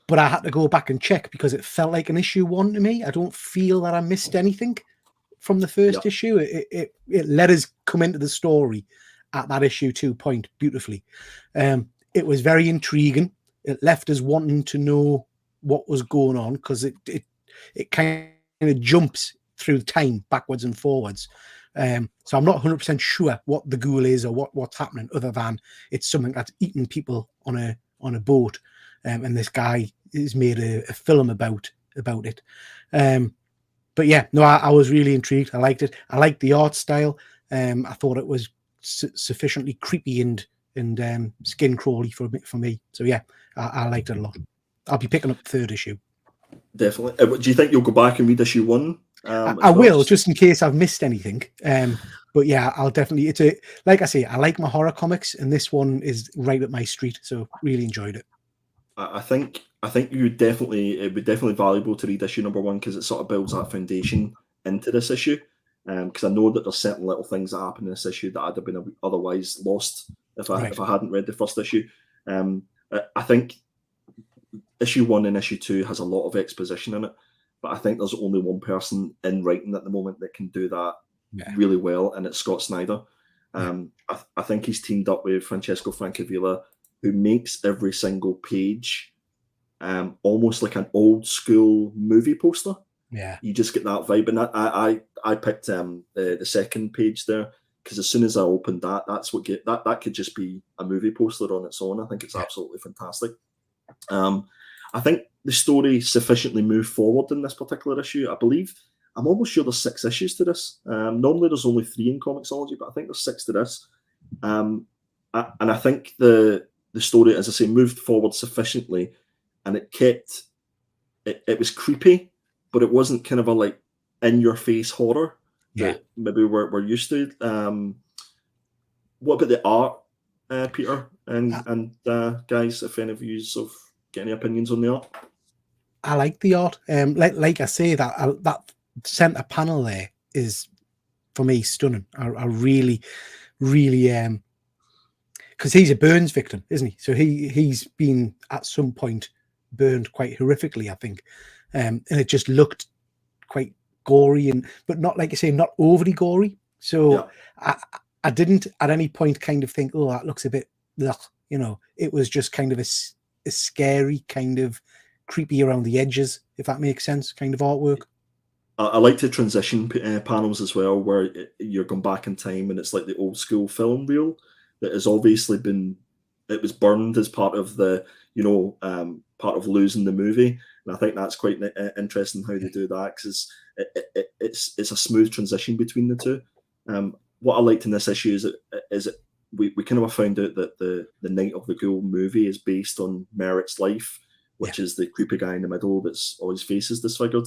But I had to go back and check, because it felt like an issue 1 to me. I don't feel that I missed anything from the first issue. It let us come into the story at that issue 2 point beautifully. It was very intriguing. It left us wanting to know what was going on, because it kind of jumps through time backwards and forwards. So I'm not 100% sure what the ghoul is or what's happening, other than it's something that's eating people on a boat. And this guy has made a film about it. But yeah, no, I was really intrigued. I liked it. I liked the art style. I thought it was sufficiently creepy and skin crawly for me. So yeah, I liked it a lot. I'll be picking up the 3rd issue. Definitely. Do you think you'll go back and read issue 1? I will, just in case I've missed anything. But yeah, I'll definitely. Like I say, I like my horror comics, and this one is right up my street. So really enjoyed it. I think it would definitely be valuable to read issue number 1, because it sort of builds that foundation into this issue. Because I know that there's certain little things that happen in this issue that I'd have been otherwise lost if I hadn't read the first issue. I think issue 1 and issue 2 has a lot of exposition in it, but I think there's only one person in writing at the moment that can do that really well, and it's Scott Snyder. I think he's teamed up with Francesco Francavilla, who makes every single page almost like an old school movie poster. Yeah, you just get that vibe, and I picked the second page there, because as soon as I opened that's what that could just be a movie poster on its own. I think it's absolutely fantastic. I think the story sufficiently moved forward in this particular issue. I believe, I'm almost sure there's 6 issues to this. Normally there's only 3 in Comixology, but I think there's 6 to this. And I think the story, as I say, moved forward sufficiently, and it kept it was creepy, but it wasn't kind of a like in your face horror that maybe we're used to. What about the art, Peter and guys? If any of you have got any opinions on the art? I like the art. Like I say, that center panel there is, for me, stunning. I really, really, because he's a burns victim, isn't he? So he's been at some point burned quite horrifically, I think, and it just looked quite gory, but not, like you say, not overly gory. So I didn't at any point kind of think, oh, that looks a bit, it was just kind of a scary, kind of creepy around the edges, if that makes sense, kind of artwork. I like the transition panels as well, where you're going back in time and it's like the old school film reel that has obviously it was burned as part of the, part of losing the movie. And I think that's quite interesting how they do that, because it's a smooth transition between the two. What I liked in this issue is we kind of found out that the Night of the Ghoul movie is based on Merritt's life, which is the creepy guy in the middle that's all his face is disfigured.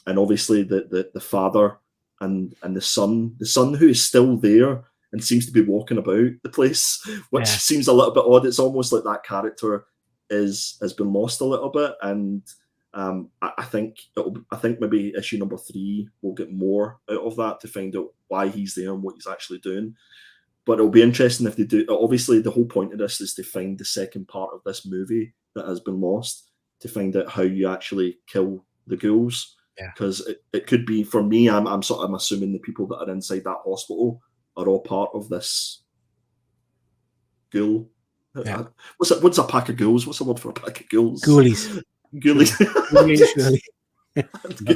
And obviously the father and the son who is still there and seems to be walking about the place, which seems a little bit odd. It's almost like that character has been lost a little bit. And I think maybe issue number 3 will get more out of that to find out why he's there and what he's actually doing. But it'll be interesting if they do. Obviously, the whole point of this is to find the second part of this movie that has been lost, to find out how you actually kill the ghouls. Because it could be, for me, I'm assuming the people that are inside that hospital are all part of this ghoul. Yeah. What's a pack of ghouls? What's the word for a pack of ghouls? Ghoulies. Ghoulies. There'll be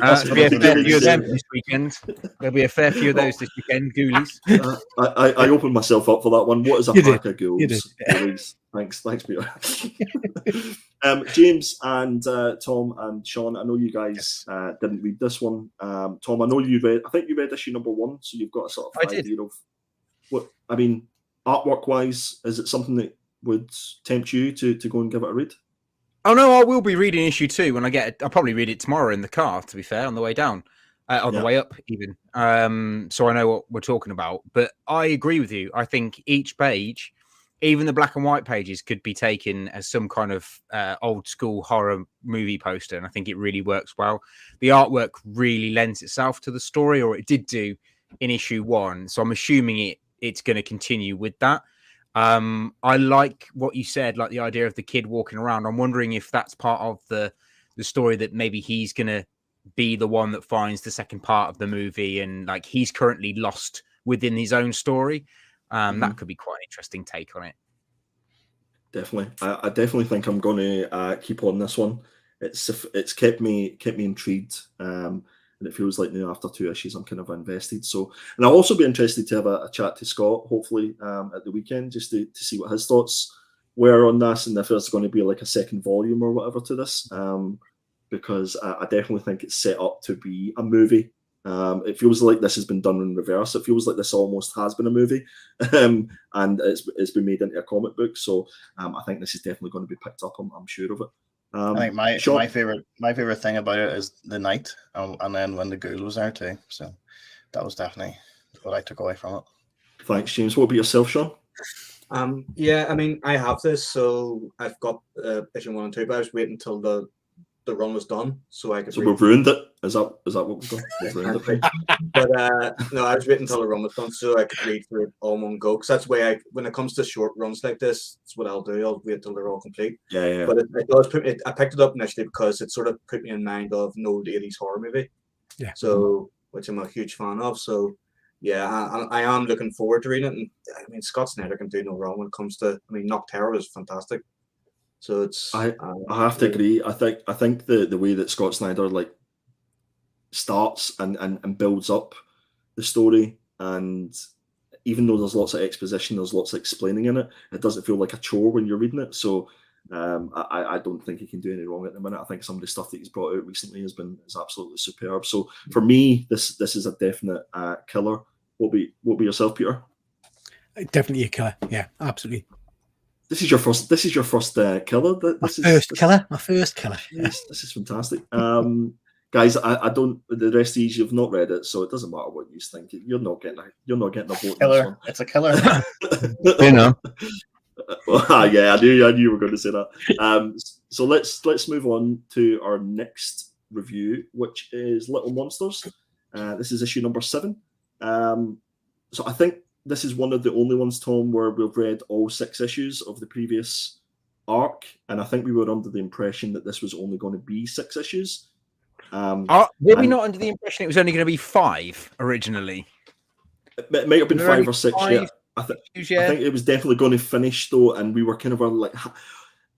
a fair few of them this weekend. There'll be a fair few of those this weekend, ghoulies. I opened myself up for that one. What is a pack of ghouls? Ghoulies. Thanks, Peter. James and Tom and Sean, I know you guys didn't read this one. Tom, I know you read. I think you read issue number 1, so you've got a sort of idea of what. I mean, artwork-wise, is it something that would tempt you to go and give it a read? Oh no, I will be reading issue 2 when I get it. I'll probably read it tomorrow in the car, to be fair, on the way down, on the way up even. So I know what we're talking about. But I agree with you. I think each page, even the black and white pages, could be taken as some kind of old school horror movie poster. And I think it really works well. The artwork really lends itself to the story, or it did do in issue 1. So I'm assuming it's going to continue with that. I like what you said, like the idea of the kid walking around. I'm wondering if that's part of the story, that maybe he's going to be the one that finds the second part of the movie, and like he's currently lost within his own story. That could be quite an interesting take on it. Definitely. I definitely think I'm going to keep on this one. It's kept me intrigued. And it feels like now after 2 issues, I'm kind of invested. So, and I'll also be interested to have a chat to Scott, hopefully at the weekend, just to see what his thoughts were on this, and if there's going to be like a second volume or whatever to this, because I definitely think it's set up to be a movie. It feels like this has been done in reverse. It feels like this almost has been a movie, and it's been made into a comic book. So I think this is definitely going to be picked up. I'm sure of it. I think my favorite thing about it is the night, and then when the ghoul was there too. So that was definitely what I took away from it. Thanks, James. What about yourself, Sean? Yeah, I mean, I have this, so I've got issue 1 and 2, but I was waiting until the run was done, so I could. So we've ruined it. Is that what we've done? We've ruined it. But no, I was waiting until the run was done, so I could read through it all in one go. Because that's the way when it comes to short runs like this, that's what I'll do. I'll wait till they're all complete. Yeah. But it does put me. I picked it up initially because it sort of put me in mind of an old 80s horror movie. Yeah. So, which I'm a huge fan of. So, yeah, I am looking forward to reading it. And I mean, Scott Snyder can do no wrong when it comes to. I mean, Nocterra is fantastic. So it's. I have to agree. I think the way that Scott Snyder like starts and builds up the story, and even though there's lots of exposition, there's lots of explaining in it, it doesn't feel like a chore when you're reading it. So I don't think he can do any wrong at the minute. I think some of the stuff that he's brought out recently is absolutely superb. So for me, this is a definite killer. What be yourself, Peter? Definitely a killer. Yeah, absolutely. This is your first killer. My first killer. Yes, this is fantastic. Guys, I don't. The rest of these you've not read it, so it doesn't matter what you think. You're not getting a vote. Killer. It's a killer. You know. Yeah, I knew you were going to say that. So let's move on to our next review, which is Little Monsters. This is issue number 7. So I think this is one of the only ones, Tom, where we've read all 6 issues of the previous arc, and I think we were under the impression that this was only going to be 6 issues. Were we not under the impression it was only going to be 5 originally? It might have been 5 or 6. Yeah, I think it was definitely going to finish though, and we were kind of like,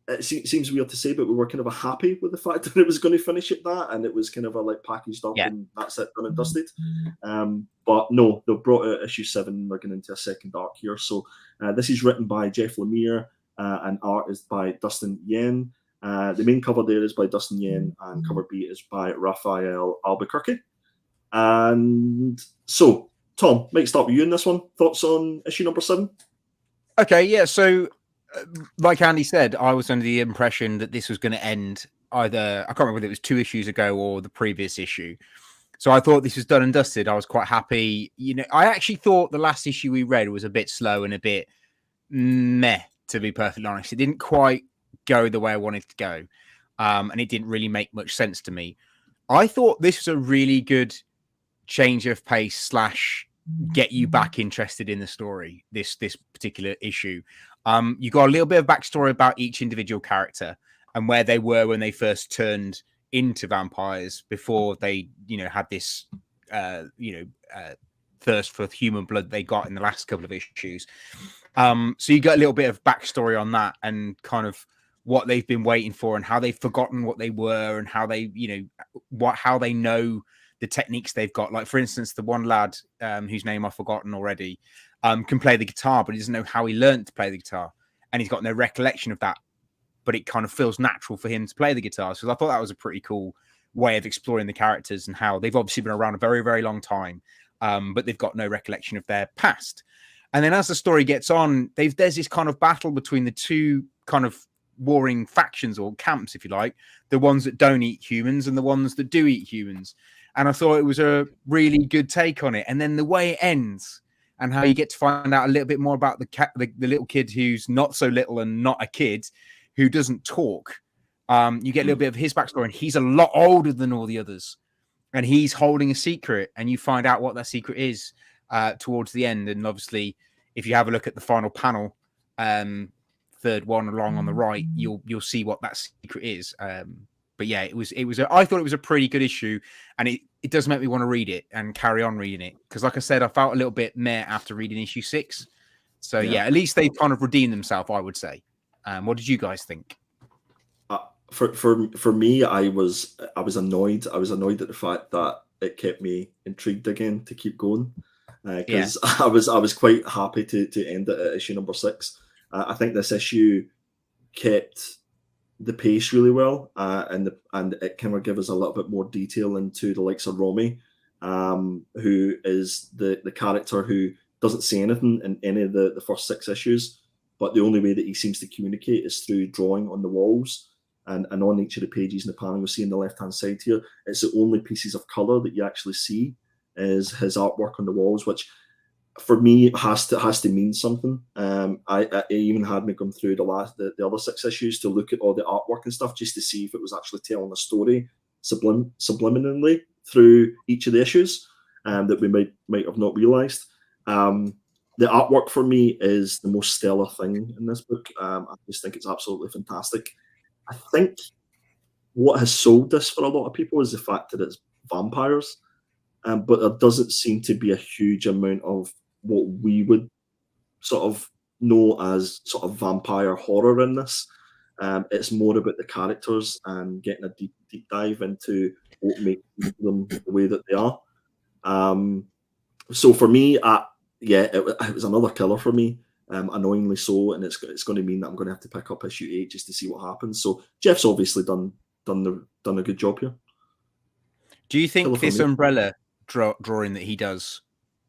it seems weird to say, but we were kind of happy with the fact that it was going to finish at that, and it was kind of like packaged up and that's it, done and dusted. But no, they've brought out issue 7. They're going into a second arc here. So this is written by Jeff Lemire, and art is by Dustin Nguyen. The main cover there is by Dustin Nguyen, and cover B is by Raphael Albuquerque. And so, Tom, might start with you in this one. Thoughts on issue number 7? Okay, yeah. So, like Andy said, I was under the impression that this was going to end either, I can't remember whether it was 2 issues ago or the previous issue. So I thought this was done and dusted. I was quite happy. You know, I actually thought the last issue we read was a bit slow and a bit meh, to be perfectly honest. It didn't quite go the way I wanted to go. And it didn't really make much sense to me. I thought this was a really good change of pace / get you back interested in the story, this particular issue. You got a little bit of backstory about each individual character and where they were when they first turned into vampires before they, had this, thirst for human blood they got in the last couple of issues. So you got a little bit of backstory on that and kind of what they've been waiting for and how they've forgotten what they were and how they, how they know the techniques they've got. Like, for instance, the one lad whose name I've forgotten already can play the guitar, but he doesn't know how he learned to play the guitar. And he's got no recollection of that, but it kind of feels natural for him to play the guitar. So I thought that was a pretty cool way of exploring the characters and how they've obviously been around a very, very long time, but they've got no recollection of their past. And then as the story gets on, there's this kind of battle between the two kind of warring factions or camps, if you like, the ones that don't eat humans and the ones that do eat humans. And I thought it was a really good take on it. And then the way it ends and how you get to find out a little bit more about the little kid who's not so little and not a kid who doesn't talk. You get a little bit of his backstory, and he's a lot older than all the others. And he's holding a secret, and you find out what that secret is towards the end. And obviously, if you have a look at the final panel, third one along on the right, you'll see what that secret is. But yeah, I thought it was a pretty good issue, and it does make me want to read it and carry on reading it. Because like I said, I felt a little bit meh after reading issue 6. So yeah, at least they've kind of redeemed themselves, I would say. What did you guys think? For me, I was annoyed. I was annoyed at the fact that it kept me intrigued again to keep going. Because I was quite happy to end it at issue number 6. I think this issue kept the pace really well, and it kind of gave us a little bit more detail into the likes of Romy, who is the character who doesn't say anything in any of the first 6 issues, but the only way that he seems to communicate is through drawing on the walls and on each of the pages in the panel. You'll see on the left-hand side here, it's the only pieces of colour that you actually see is his artwork on the walls, which for me has to mean something. I even had me come through the other 6 issues to look at all the artwork and stuff just to see if it was actually telling a story subliminally through each of the issues that we might have not realised. The artwork for me is the most stellar thing in this book. I just think it's absolutely fantastic. I think what has sold this for a lot of people is the fact that it's vampires, but there doesn't seem to be a huge amount of what we would sort of know as sort of vampire horror in this. It's more about the characters and getting a deep dive into what makes them the way that they are. So for me, it was another killer for me, annoyingly so, and it's going to mean that I'm going to have to pick up issue 8 just to see what happens. So Jeff's obviously done a good job here. Do you think this umbrella drawing that he does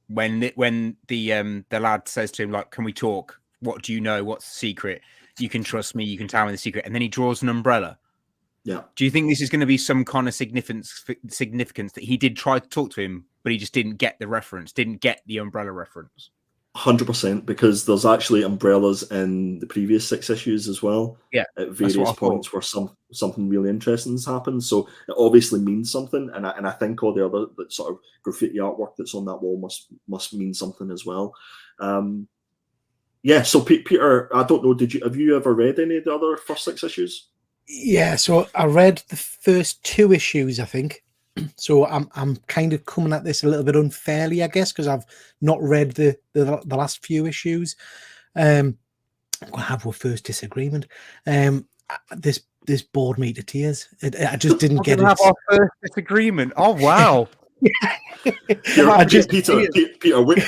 when the lad says to him, like, can we talk? What do you know? What's the secret? You can trust me. You can tell me the secret. And then he draws an umbrella. Yeah. Do you think this is going to be some kind of significance that he did try to talk to him, but he just didn't get the reference, didn't get the umbrella reference? 100%, because there's actually umbrellas in the previous 6 issues as well. Yeah, at various points where something really interesting has happened. So it obviously means something, and I think all the other sort of graffiti artwork that's on that wall must mean something as well. So Peter, I don't know, have you ever read any of the other first 6 issues? Yeah, so I read the first 2 issues, I think. So I'm kind of coming at this a little bit unfairly, I guess, because I've not read the last few issues. I'm going to have our first disagreement. this bored me to tears. I just didn't get We're it. gonna have our first disagreement. Oh wow! Peter,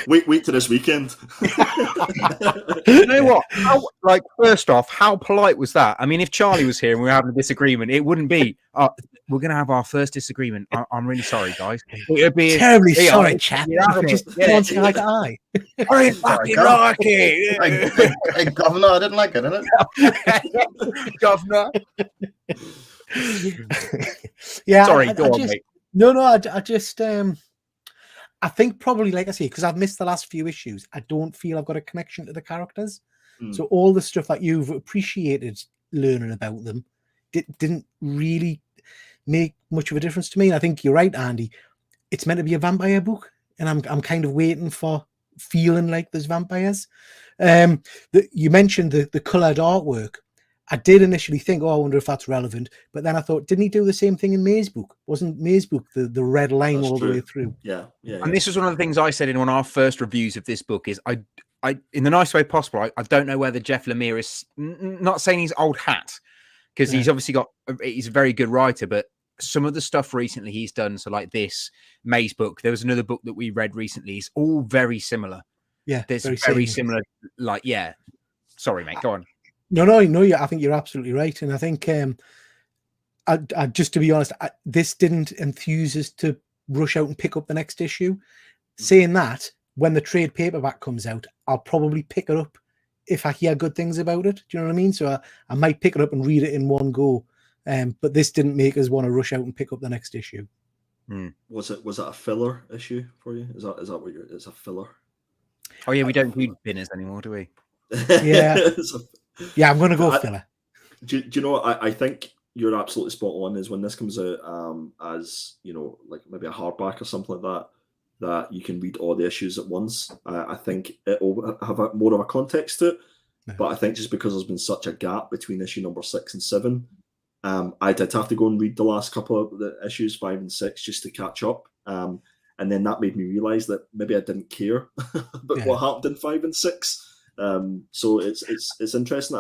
wait to this weekend. You know what? Like, first off, how polite was that? I mean, if Charlie was here and we were having a disagreement, it wouldn't be, we're going to have our first disagreement. I'm really sorry, guys. It would be terribly sorry, chap. Just don't say eye to eye. I didn't fucking like it. Hey, Governor, I didn't like it, innit? Governor. Yeah. Sorry, go on, mate. No, I just I think probably, like I say, because I've missed the last few issues, I don't feel I've got a connection to the characters. So all the stuff that you've appreciated learning about them didn't really make much of a difference to me. And I think you're right, Andy. It's meant to be a vampire book, and I'm kind of waiting for feeling like there's vampires. You mentioned the coloured artwork. I did initially think, I wonder if that's relevant. But then I thought, didn't he do the same thing in May's book? Wasn't May's book the red line That's all true. the way through? Yeah. And this was one of the things I said in one of our first reviews of this book is I in the nice way possible, I don't know whether Jeff Lemire is not saying he's old hat, because he's obviously he's a very good writer, but some of the stuff recently he's done, so like this May's book, there was another book that we read recently, it's all very similar. Yeah, there's very similar. Like, yeah. Sorry, mate. Go on. No. I think you're absolutely right, and I think I just to be honest, this didn't enthuse us to rush out and pick up the next issue. Saying that, when the trade paperback comes out, I'll probably pick it up if I hear good things about it. Do you know what I mean? So I might pick it up and read it in one go. But this didn't make us want to rush out and pick up the next issue. Was it a filler issue for you? Is that what it's a filler? Oh yeah, we don't do binners anymore, do we? Yeah. Yeah, I'm going to go filler. Do you know what? I think you're absolutely spot on. Is when this comes out as, like maybe a hardback or something like that you can read all the issues at once. I think it will have more of a context to it. But I think just because there's been such a gap between issue number 6 and 7, I did have to go and read the last couple of the issues 5 and 6 just to catch up. And then that made me realize that maybe I didn't care about what happened in 5 and 6. So it's interesting.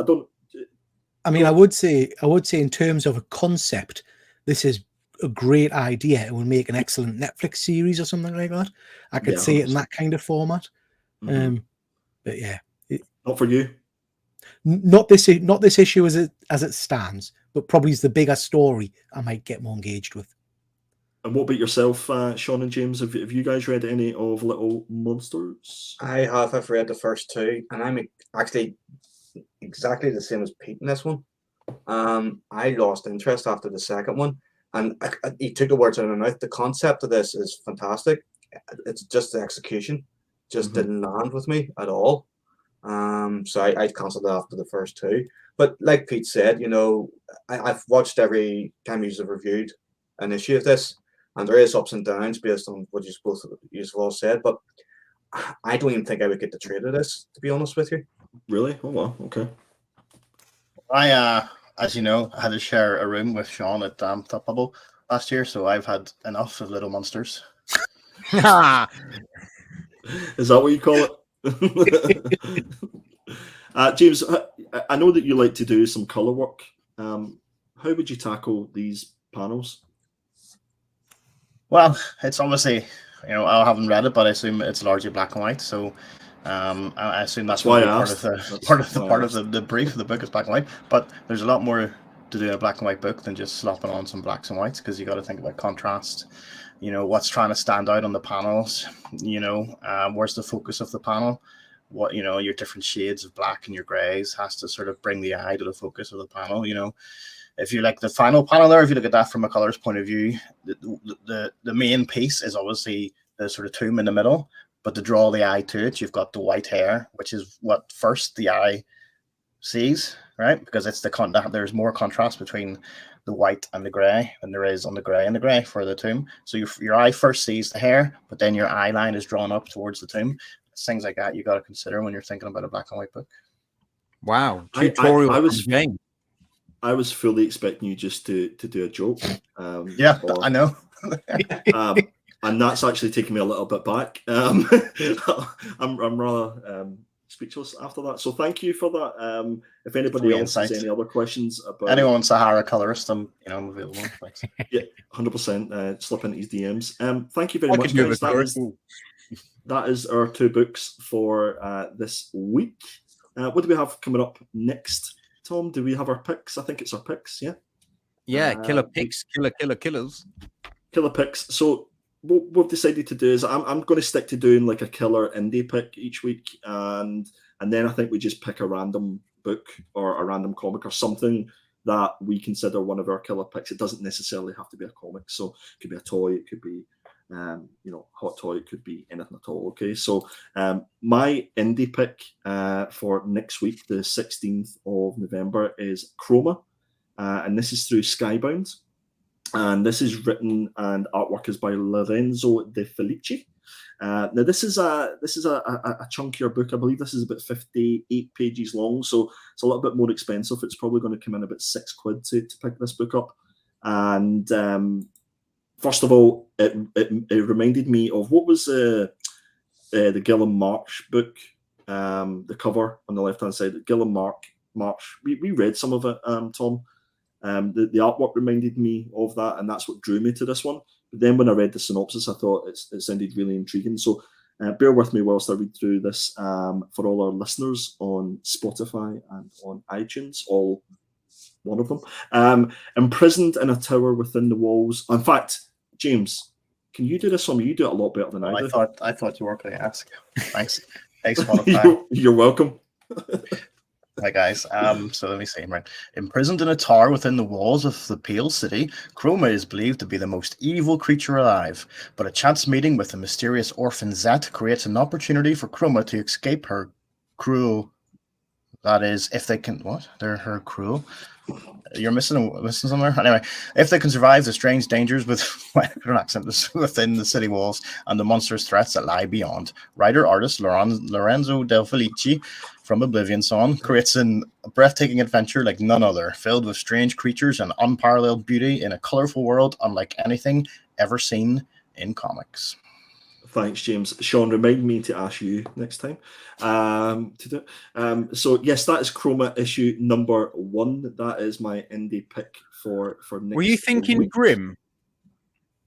I would say in terms of a concept, this is a great idea. It will make an excellent Netflix series or something like that. I could see it in that kind of format. But yeah, not for you. Not this issue as it stands, but probably is the bigger story I might get more engaged with. And what about yourself, Sean and James? Have you guys read any of Little Monsters? I have. I've read the first 2, and I'm actually exactly the same as Pete in this one. I lost interest after the second one, and he took the words out of my mouth. The concept of this is fantastic. It's just the execution just didn't land with me at all. So I cancelled it after the first 2. But like Pete said, I've watched every time you've reviewed an issue of this, and there is ups and downs based on what you've all said. But I don't even think I would get the trade of this, to be honest with you. Really? Oh well, okay. I, as you know, had to share a room with Sean at Thought Bubble last year, so I've had enough of Little Monsters. Is that what you call it? James, I know that you like to do some color work. How would you tackle these panels? Well, it's obviously, I haven't read it, but I assume it's largely black and white. So I assume that's why part of the brief of the book is black and white. But there's a lot more to do in a black and white book than just slopping on some blacks and whites, because you got to think about contrast. What's trying to stand out on the panels. Where's the focus of the panel? What your different shades of black and your grays has to sort of bring the eye to the focus of the panel. If you like the final panel there, if you look at that from a color's point of view, the main piece is obviously the sort of tomb in the middle, but to draw the eye to it, you've got the white hair, which is what first the eye sees, right? Because it's there's more contrast between the white and the grey than there is on the grey and the grey for the tomb. So your eye first sees the hair, but then your eye line is drawn up towards the tomb. It's things like that you got to consider when you're thinking about a black and white book. Wow, tutorial. I was fully expecting you just to do a joke. I know. And that's actually taking me a little bit back. I'm rather speechless after that. So thank you for that. If anybody Free else has insight. any other questions about Anyone Sahara colorist, I'm available. Thanks. yeah, 100%. Slip into his DMs. Thank you very I much, could do guys. with That is our 2 books for this week. What do we have coming up next, Tom? Do we have our picks? I think it's our picks, yeah? Yeah, killer picks, killers. Killer picks. So what we've decided to do is I'm going to stick to doing like a killer indie pick each week, and then I think we just pick a random book or a random comic or something that we consider one of our killer picks. It doesn't necessarily have to be a comic. So it could be a toy, it could be hot toy, it could be anything at all. Okay, so my indie pick for next week, the 16th of November, is Chroma, and this is through Skybound, and this is written and artwork is by Lorenzo De Felici. Now this is a chunkier book. I believe this is about 58 pages long, so it's a little bit more expensive. It's probably going to come in about £6 to pick this book up, and first of all, it reminded me of what was the Gilliam March book, the cover on the left-hand side. Gilliam March. We read some of it, Tom. The artwork reminded me of that, and that's what drew me to this one. But then when I read the synopsis, I thought it sounded really intriguing. So bear with me whilst I read through this for all our listeners on Spotify and on iTunes, all one of them. Imprisoned in a tower within the walls. In fact, James, can you do this one? You do it a lot better than I do. I thought you were going to ask. Thanks. Thanks, Spotify. You're welcome. Hi guys. So let me see. Right. Imprisoned in a tower within the walls of the Pale City, Chroma is believed to be the most evil creature alive. But a chance meeting with the mysterious orphan Zet creates an opportunity for Chroma to escape her cruel. That is, if they can. What? They're her cruel. You're missing somewhere. Anyway, if they can survive the strange dangers within the city walls and the monstrous threats that lie beyond, writer-artist Lorenzo Del Felici from Oblivion Song creates a breathtaking adventure like none other, filled with strange creatures and unparalleled beauty in a colorful world unlike anything ever seen in comics. Thanks, James. Sean, remind me to ask you next time to do it. So yes, that is Chroma issue number 1. That is my indie pick for next. Were you thinking week. Grimm?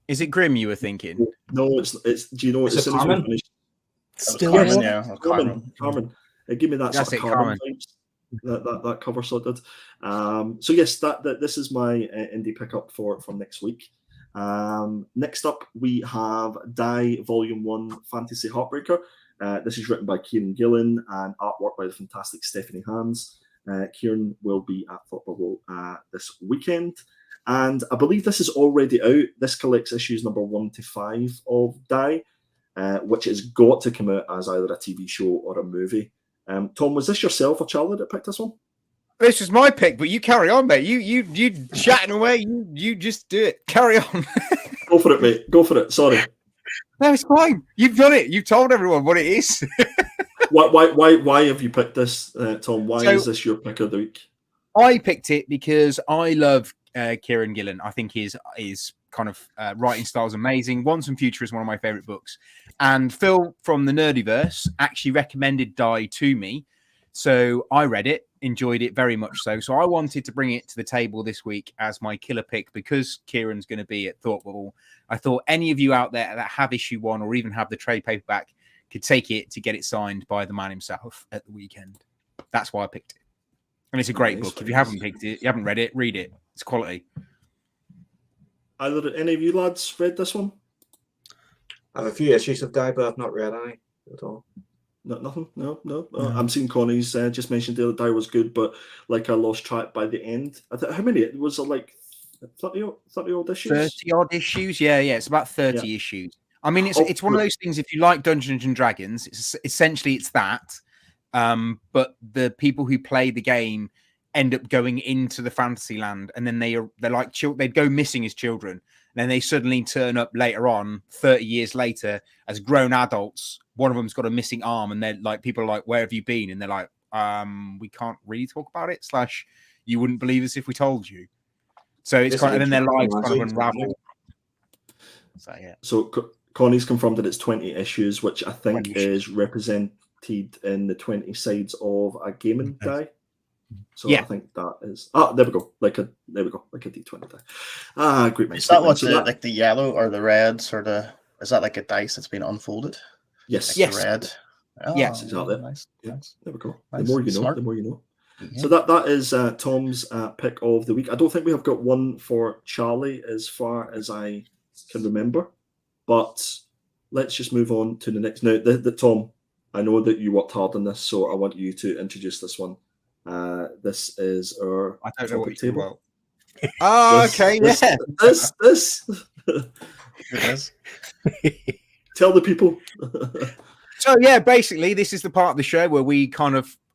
Is it Grimm you were thinking? No, it's. Do you know what? Is it Carmen? Still Carmen, on? yeah. Carmen. Give me that That's sort of it, Carmen vibes. That cover sort did. So yes, that this is my indie pickup for next week. Next up, we have Die Volume 1 Fantasy Heartbreaker. This is written by Kieran Gillen and artwork by the fantastic Stephanie Hans. Kieran will be at Thought Bubble this weekend. And I believe this is already out. This collects issues number 1 to 5 of Die, which has got to come out as either a TV show or a movie. Tom, was this yourself or Charlie that picked this one? This is my pick, but you carry on, mate. You chatting away. You just do it. Carry on. Go for it, mate. Go for it. Sorry. No, it's fine. You've done it. You've told everyone what it is. Why have you picked this, Tom? Why is this your pick of the week? I picked it because I love Kieran Gillen. I think his kind of writing style is amazing. Once and Future is one of my favorite books, and Phil from the Nerdiverse actually recommended Die to me, so I read it. Enjoyed it very much so. So I wanted to bring it to the table this week as my killer pick because Kieran's going to be at Thought Bubble. I thought any of you out there that have issue 1 or even have the trade paperback could take it to get it signed by the man himself at the weekend. That's why I picked it. And it's a great book. If you haven't picked it, you haven't read it, read it. It's quality. Either any of you lads read this one? I have a few issues of Die, but I've not read any at all. Nothing. No. I'm seeing Connie's just mentioned the other Die was good, but like I lost track by the end. How many? It was like 30 odd issues. 30 odd issues. Yeah. It's about 30 issues. I mean, it's one of those things. If you like Dungeons and Dragons, it's essentially that. But the people who play the game end up going into the fantasy land, and then they're like they'd go missing as children, and then they suddenly turn up later on, 30 years later, as grown adults. One of them's got a missing arm, and they're like, people are like, "Where have you been?" And they're like, "We can't really talk about it." / you wouldn't believe us if we told you. So it's kind of, and then their lives kind of unravel. So yeah. So Connie's confirmed that it's 20 issues, which I think is represented in the 20 sides of a gaming die. So Yeah. I think that is there we go. Like a D20 die. Great minds. Is that great what minds. So like the yellow or the red sort of? Is that like a dice that's been unfolded? Yes. Like Yes. the red. Oh, Yes, exactly. Nice. Yeah. Nice. There we go. Nice. The more you know, Smart. the more you know. Yeah. So that is Tom's pick of the week. I don't think we have got one for Charlie as far as I can remember, but let's just move on to the next. Now, Tom, I know that you worked hard on this, so I want you to introduce this one. This is our I don't know what topic you're table. about. Oh, okay, This. It is. Tell the people. So yeah, basically, this is the part of the show where we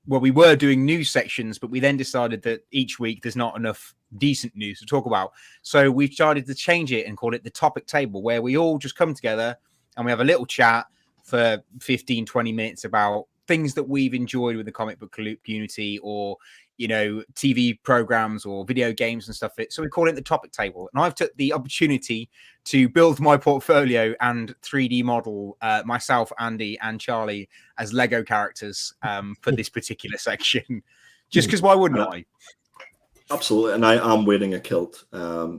we were doing news sections, but we then decided that each week there's not enough decent news to talk about. So we've started to change it and call it the topic table, where we all just come together and we have a little chat for 15, 20 minutes about things that we've enjoyed with the comic book community, or, you know, TV programs or video games and stuff. So we call it the topic table. And I've took the opportunity to build my portfolio and 3D model myself, Andy, and Charlie as Lego characters for this particular section. Just because why wouldn't I? Absolutely, and I am wearing a kilt,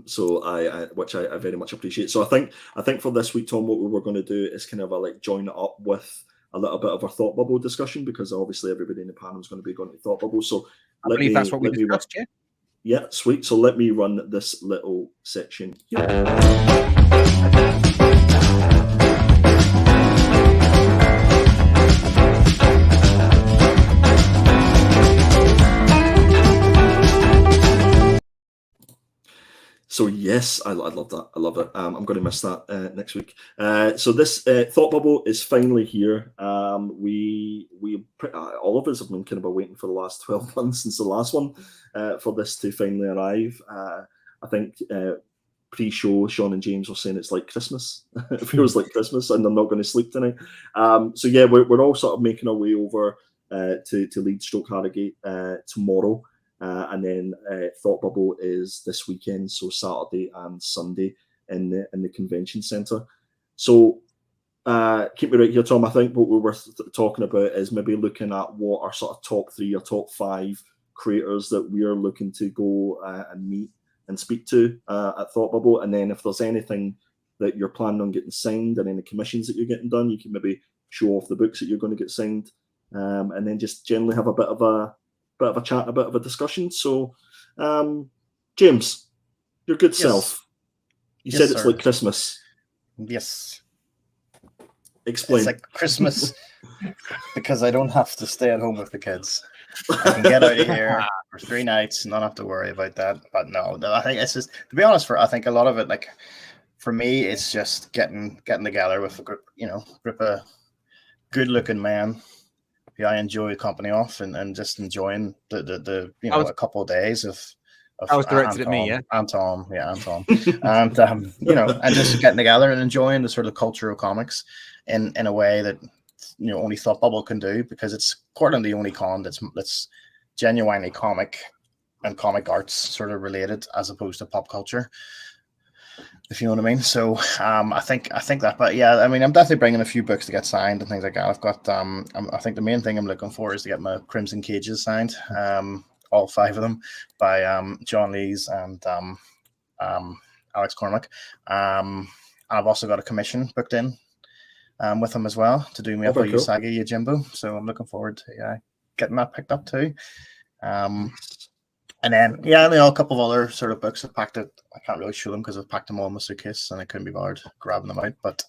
so I which I very much appreciate. So I think for this week, Tom, what we were going to do is kind of join it up with a little bit of our thought bubble discussion, because obviously everybody in the panel is going to be going to thought bubble. So I believe that's what we discussed, yeah. Yeah, sweet. So let me run this little section here. So yes, I love that. I love it. I'm going to miss that next week. So this thought bubble is finally here. We all of us have been kind of waiting for the last 12 months since the last one for this to finally arrive. I think pre-show, Sean and James were saying it's like Christmas. It feels like Christmas, and I'm not going to sleep tonight. So yeah, we're all sort of making our way over to Leeds / Harrogate tomorrow. And then Thought Bubble is this weekend, so Saturday and Sunday in the convention centre. So keep me right here, Tom. I think what we were talking about is maybe looking at what our sort of top 3 or top 5 creators that we are looking to go and meet and speak to at Thought Bubble. And then if there's anything that you're planning on getting signed and any commissions that you're getting done, you can maybe show off the books that you're going to get signed, and then just generally have a bit of a chat, a bit of a discussion. So, James, your good self. You said it's like Christmas. Yes. Explain. It's like Christmas because I don't have to stay at home with the kids. I can get out of here for 3 nights and not have to worry about that. But no, I think it's just, to be honest, I think a lot of it, like for me, it's just getting together with a group of good-looking men who I enjoy company off, and just enjoying the a couple of days of I was directed at me, yeah. And Tom. And and just getting together and enjoying the sort of culture of comics in a way that only Thought Bubble can do, because it's Portland the only con that's genuinely comic and comic arts sort of related, as opposed to pop culture, if you know what I mean. So I think that, but yeah, I mean, I'm definitely bringing a few books to get signed and things like that. I've got I think the main thing I'm looking for is to get my Crimson Cages signed, all 5 of them by John Lees and Alex Cormack. I've also got a commission booked in with him as well to do me up a Usagi Yojimbo, so I'm looking forward to getting that picked up too. And then, a couple of other sort of books I've packed it. I can't really show them because I've packed them all in my suitcase and I couldn't be bothered grabbing them out. But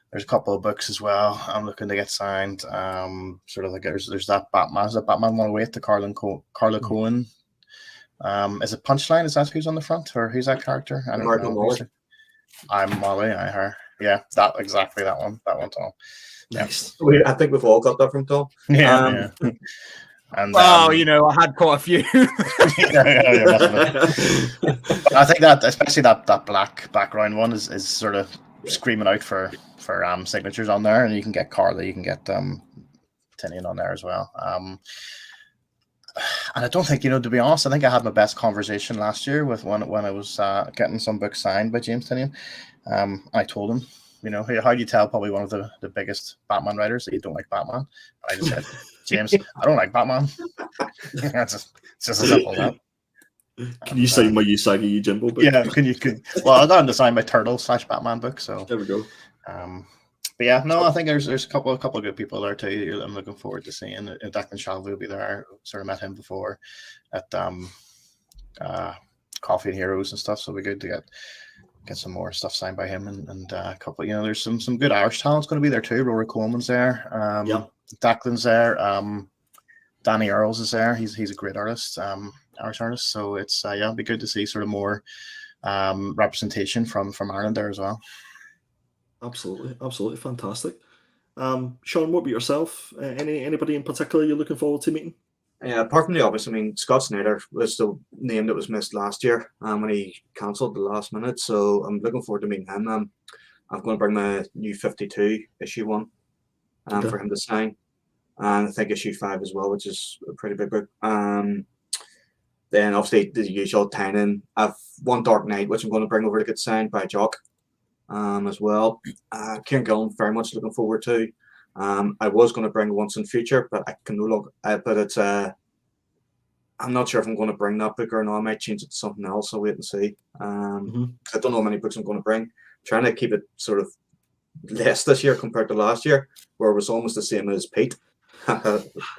there's a couple of books as well I'm looking to get signed. Sort of like there's that Batman. Is that Batman 108, the Carla Cohen? Is it Punchline? Is that who's on the front, or who's that character? I don't know. Molly. I'm Molly. Her. Yeah, that one, Tom. Nice. I think we've all got that from Tom. Yeah. And I had quite a few. I think that, especially that black background one, is sort of screaming out for signatures on there, and you can get Carla, you can get Tinian on there as well. And I don't think, to be honest, I think I had my best conversation last year with when I was getting some books signed by James Tinian. I told him you know, how do you tell probably one of the biggest Batman writers that you don't like Batman? I just said, James, I don't like Batman. It's just as simple as that. Can you sign my Usagi Yojimbo book? Yeah, well, I got him to sign my Turtle/Batman book, so there we go. But yeah, no, I think there's a couple of good people there too. I'm looking forward to seeing. Declan Shalvey will be there. Sort of met him before at Coffee and Heroes and stuff, so it'll be good to get some more stuff signed by him and a couple. You know, there's some good Irish talent's going to be there too. Rory Coleman's there. Declan's there. Danny Earls is there. He's a great artist, Irish artist. So it's it'll be good to see sort of more representation from Ireland there as well. Absolutely fantastic. Sean, what about yourself? Anybody in particular you're looking forward to meeting? Yeah, apart from the obvious, I mean, Scott Snyder was the name that was missed last year when he cancelled the last minute. So I'm looking forward to meeting him. I'm going to bring my new 52 issue one for him to sign. And I think issue 5 as well, which is a pretty big book. Then obviously the usual Tynan. I've one Dark Knight, which I'm going to bring over to get signed by Jock as well. Kieran Gillen, very much looking forward to. I was going to bring Once and Future, but I can no longer. But it's I'm not sure if I'm going to bring that book or not. I might change it to something else. I'll wait and see. Because I don't know how many books I'm going to bring. Trying to keep it sort of less this year compared to last year, where it was almost the same as Pete. How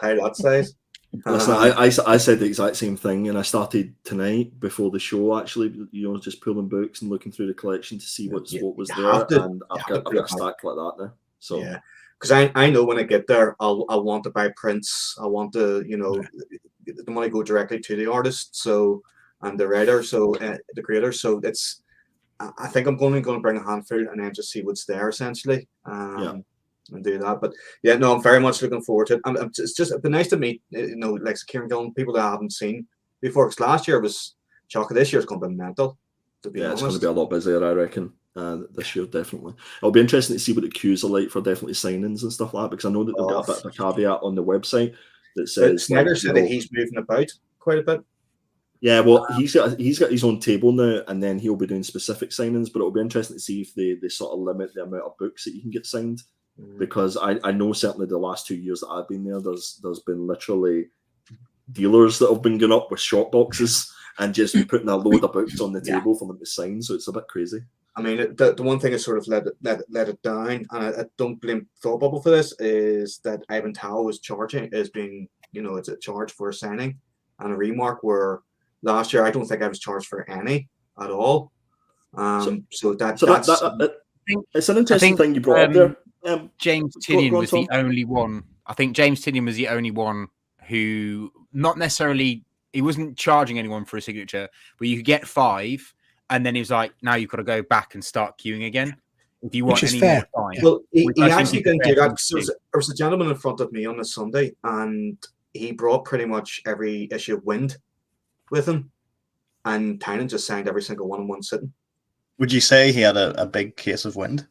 that size. Listen, I said the exact same thing, and I started tonight before the show. Actually, you know, just pulling books and looking through the collection to see what was there, and I've got a stack like that now. So yeah, because I know when I get there, I'll want to buy prints. I want to, you know, the money go directly to the artist, so and the writer, so the creator. So it's, I think I'm going to bring a handful and then just see what's there essentially. And do that, but yeah, no, I'm very much looking forward to it. It'd be nice to meet, you know, like Kieran Gillen, people that I haven't seen before. Because last year was chocolate. This year's going to be mental. To be honest, it's going to be a lot busier, I reckon. This year, definitely. It'll be interesting to see what the queues are like for definitely signings and stuff like that. Because I know that they've got a bit of a caveat on the website that says Snyder said that he's moving about quite a bit. Yeah, well, he's got his own table now, and then he'll be doing specific signings. But it'll be interesting to see if they sort of limit the amount of books that you can get signed. Because I know certainly the last 2 years that I've been there, there's been literally dealers that have been going up with short boxes and just putting a load of books on the table for them to sign. So it's a bit crazy. I mean, the one thing that sort of let it down, and I don't blame Thought Bubble for this, is that Ivan Tao is being, you know, it's a charge for a signing and a remark. Where last year I don't think I was charged for any at all. It's an interesting thing you brought up there. James Tinian was the only one. I think James Tinian was the only one who, not necessarily, he wasn't charging anyone for a signature, but you could get 5, and then he was like, "Now you've got to go back and start queuing again if you want any more time." Well, he actually didn't do that. So there was a gentleman in front of me on a Sunday, and he brought pretty much every issue of Wind with him, and Tynan just signed every single one in one sitting. Would you say he had a big case of wind?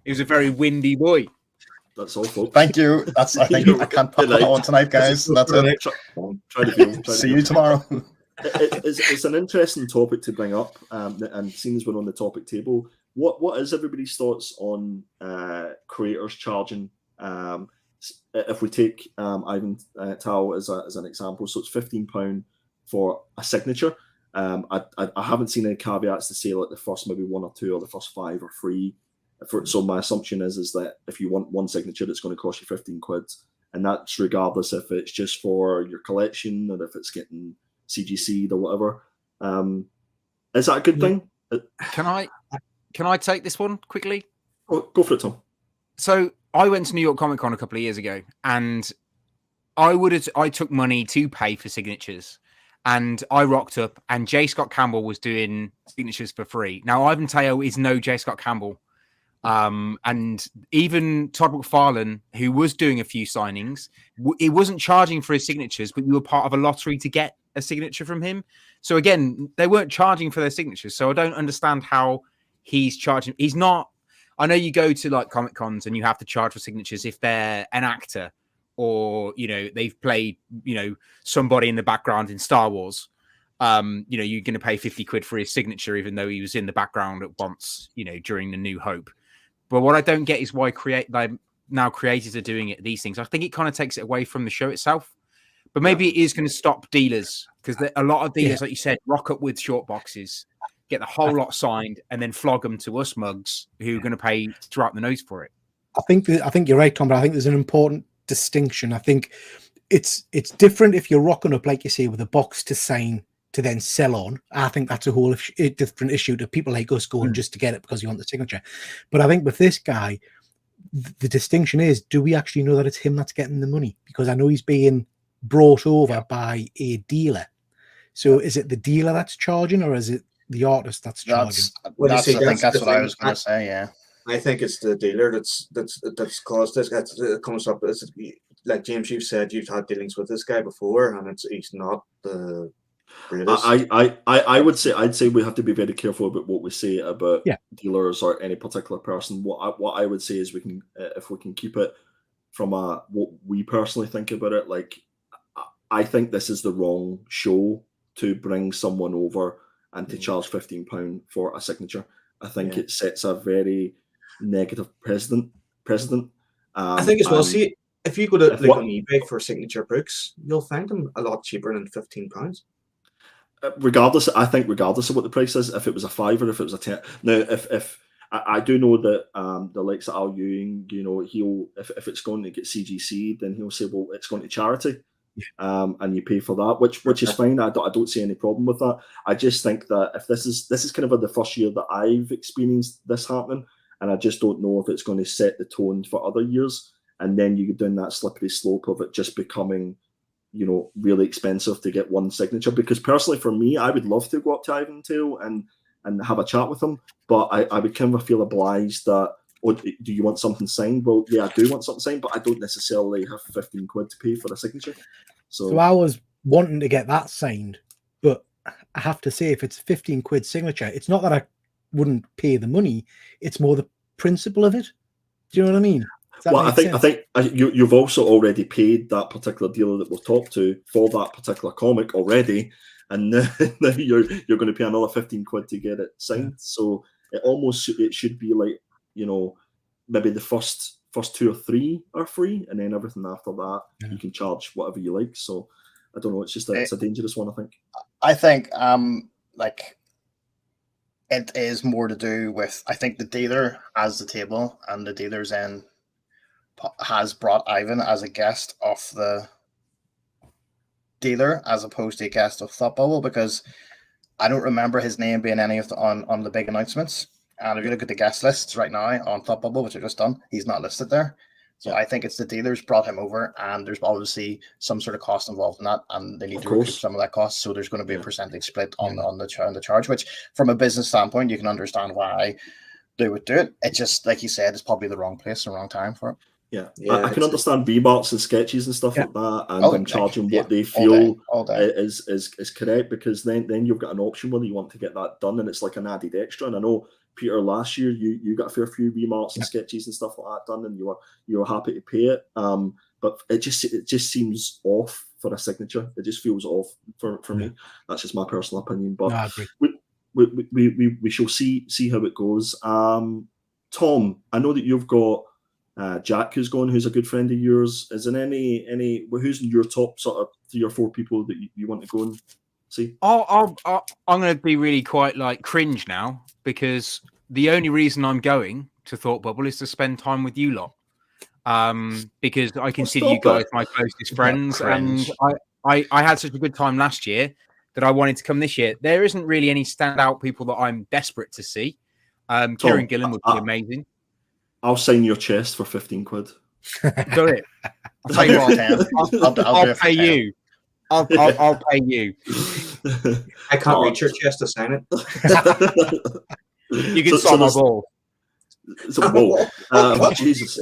He was a very windy boy. That's all, folks. Thank you. I can't put that on tonight, guys. That's it. Try to feel. See you tomorrow. It's an interesting topic to bring up, and seeing as we're on the topic table, what is everybody's thoughts on creators charging? If we take Ivan Tao as an example, so it's £15 for a signature. I haven't seen any caveats to say like the first maybe 1 or 2 or the first 5 are free. So my assumption is that if you want one signature, it's going to cost you £15, and that's regardless if it's just for your collection or if it's getting CGC'd or whatever. Is that a good thing? Can I take this one quickly? Go for it, Tom. So I went to New York Comic Con a couple of years ago, and I took money to pay for signatures. And I rocked up, and J. Scott Campbell was doing signatures for free. Now, Ivan Tao is no J. Scott Campbell. And even Todd McFarlane, who was doing a few signings, he wasn't charging for his signatures, but you were part of a lottery to get a signature from him. So again, they weren't charging for their signatures. So I don't understand how he's charging. He's not. I know you go to like Comic Cons and you have to charge for signatures if they're an actor, or, you know, they've played, you know, somebody in the background in Star Wars. you're going to pay 50 quid for his signature, even though he was in the background at once, during the New Hope. But what I don't get is why now creators are doing it. These things, I think it kind of takes it away from the show itself. But maybe it is going to stop dealers, because a lot of dealers, like you said, rock up with short boxes, get the whole lot signed, and then flog them to us mugs who are going to pay straight the nose for it. I think you're right, Tom, but I think there's an important distinction. I think it's different if you're rocking up, like you say, with a box to sign to then sell on. I think that's a whole different issue to people like us going just to get it because you want the signature. But I think with this guy, the distinction is, do we actually know that it's him that's getting the money? Because I know he's being brought over by a dealer. So is it the dealer that's charging, or is it the artist that's charging? I think that's what I was going to say. Yeah, I think it's the dealer that's caused this. It comes up. It's, like James, you've said you've had dealings with this guy before, and he's not the greatest. I'd say we have to be very careful about what we say about dealers or any particular person. What I would say is we can, if we can keep it from what we personally think about it. Like, I think this is the wrong show to bring someone over and to charge £15 for a signature. I think it sets a very negative precedent. I think as well. See, if you go to on eBay for signature books, you'll find them a lot cheaper than £15. Regardless of what the price is, if it was a £5 or if it was a £10. Now, if I do know that the likes of Al Ewing, he'll if it's going to get CGC, then he'll say, well, it's going to charity. And you pay for that, which is fine. I don't see any problem with that. I just think that if this is kind of the first year that I've experienced this happening, and I just don't know if it's going to set the tone for other years. And then you get down that slippery slope of it just becoming, really expensive to get one signature. Because personally, for me, I would love to go up to Ivan Tail and have a chat with him, but I would kind of feel obliged that, oh, do you want something signed? Well, yeah, I do want something signed, but I don't necessarily have 15 quid to pay for a signature. So I was wanting to get that signed, but I have to say, if it's 15 quid signature, it's not that I wouldn't pay the money. It's more the principle of it. Do you know what I mean? Well, I think you've also already paid that particular dealer that we've talked to for that particular comic already, and now you're going to pay another 15 quid to get it signed. So it should be like, maybe the first 2 or 3 are free, and then everything after that you can charge whatever you like. So I don't know. It's just it's a dangerous one, I think. I think it is more to do with, I think the dealer has the table, and the dealer's then has brought Ivan as a guest of the dealer as opposed to a guest of Thought Bubble, because I don't remember his name being any of the on the big announcements. And if you look at the guest lists right now on Thought Bubble, which I've just done, he's not listed there. So I think it's the dealers brought him over, and there's obviously some sort of cost involved in that, and they need to recoup some of that cost. So there's going to be a percentage split on the charge, which from a business standpoint, you can understand why they would do it. It just, like you said, it's probably the wrong place and wrong time for it. Yeah, I can understand remarks and sketches and stuff like that, and them charging what they feel is correct, because then you've got an option whether you want to get that done, and it's like an added extra. And I know, Peter, last year you got a fair few remarks and sketches and stuff like that done, and you were happy to pay it. But it just seems off for a signature. It just feels off for me. That's just my personal opinion. But I agree. We shall see how it goes. Tom, I know that you've got Jack who's going, who's a good friend of yours. Is there any who's in your top sort of 3 or 4 people that you want to go and see? I'm going to be really quite like cringe now, because the only reason I'm going to Thought Bubble is to spend time with you lot. Because I consider you guys my closest friends, and I had such a good time last year that I wanted to come this year. There isn't really any standout people that I'm desperate to see. Kieran Gillen would be amazing. I'll sign your chest for 15 quid. Do it. I'll tell you what, I'll pay you. I'll pay you. I can't reach your chest to sign it. You can sign my ball. So, whoa. Jesus.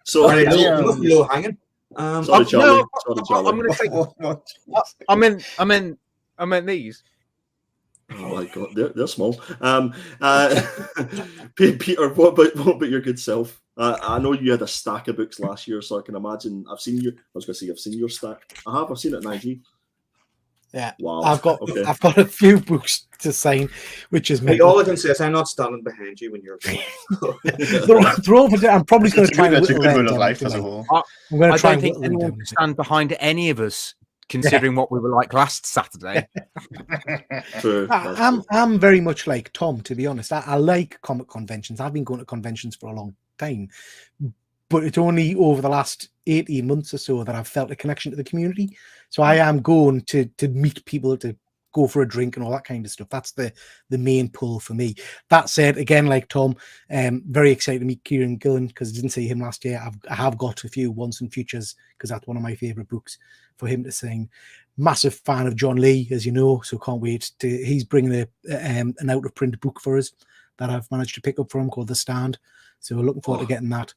So, low hanging. Sorry, Charlie. I'm going to take. I meant these. Oh my God, they're small. Peter, what about your good self? I know you had a stack of books last year, so I can imagine. I've seen your stack. I've seen it in IG. Yeah, Wow. I've got Okay. I've got a few books to sign, which is Hey, all I can say is I'm not standing behind you when you're going. they're all for, I'm probably going to try and It's a whittle good them rule of down. life as a tonight. whole. I'm going I to try don't and think whittle them anyone down. can stand behind any of us, considering what we were like last Saturday. True. That's true. I'm very much like Tom, to be honest. I like comic conventions. I've been going to conventions for a long time, but it's only over the last 18 months or so that I've felt a connection to the community. So I am going to meet people, to go for a drink and all that kind of stuff. That's the main pull for me. That said, again, like Tom, very excited to meet Kieran Gillen, because I didn't see him last year. I have got a few Once and Futures, because that's one of my favorite books for him to sign. Massive fan of John Lee, as you know, so can't wait to. He's bringing an out of print book for us that I've managed to pick up for him called The Stand. So we're looking forward to getting that.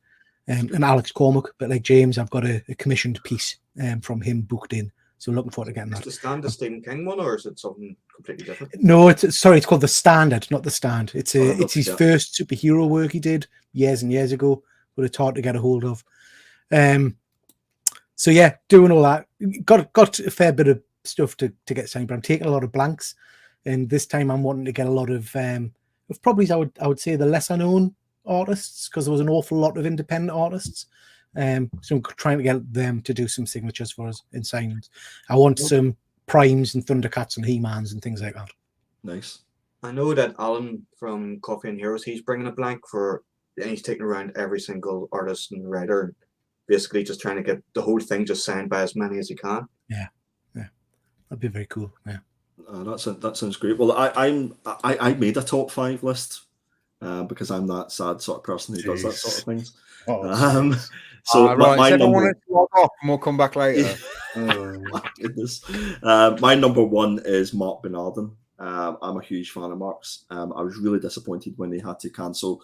And Alex Cormack, but like James, I've got a commissioned piece from him booked in. So looking forward to getting Is that. The Stand a Stephen King one, or is it something completely different? No, it's called The Standard, not The Stand. It's his yeah. first superhero work he did years and years ago, but it's hard to get a hold of. So yeah, doing all that. Got a fair bit of stuff to get signed, but I'm taking a lot of blanks. And this time I'm wanting to get a lot of probably I would say the lesser known artists, because there was an awful lot of independent artists. So I'm trying to get them to do some signatures for us in signings. I want some Primes and Thundercats and He-Mans and things like that. Nice. I know that Alan from Coffee and Heroes, he's bringing a blank for, and he's taking around every single artist and writer, basically just trying to get the whole thing just signed by as many as he can. Yeah, that'd be very cool. Yeah, that sounds great. Well, I made a top 5 list. Because I'm that sad sort of person who does that sort of things. So my everyone number, wanted to log off and we'll come back later. my goodness. My number 1 is Mark Bernardin. I'm a huge fan of Mark's. I was really disappointed when they had to cancel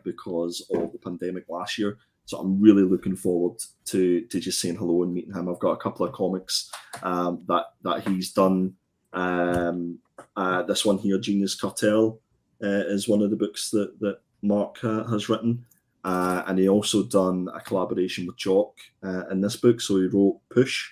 because of the pandemic last year. So I'm really looking forward to just saying hello and meeting him. I've got a couple of comics that he's done. This one here, Genius Cartel, is one of the books that Mark has written. And he also done a collaboration with Jock in this book. So he wrote Push,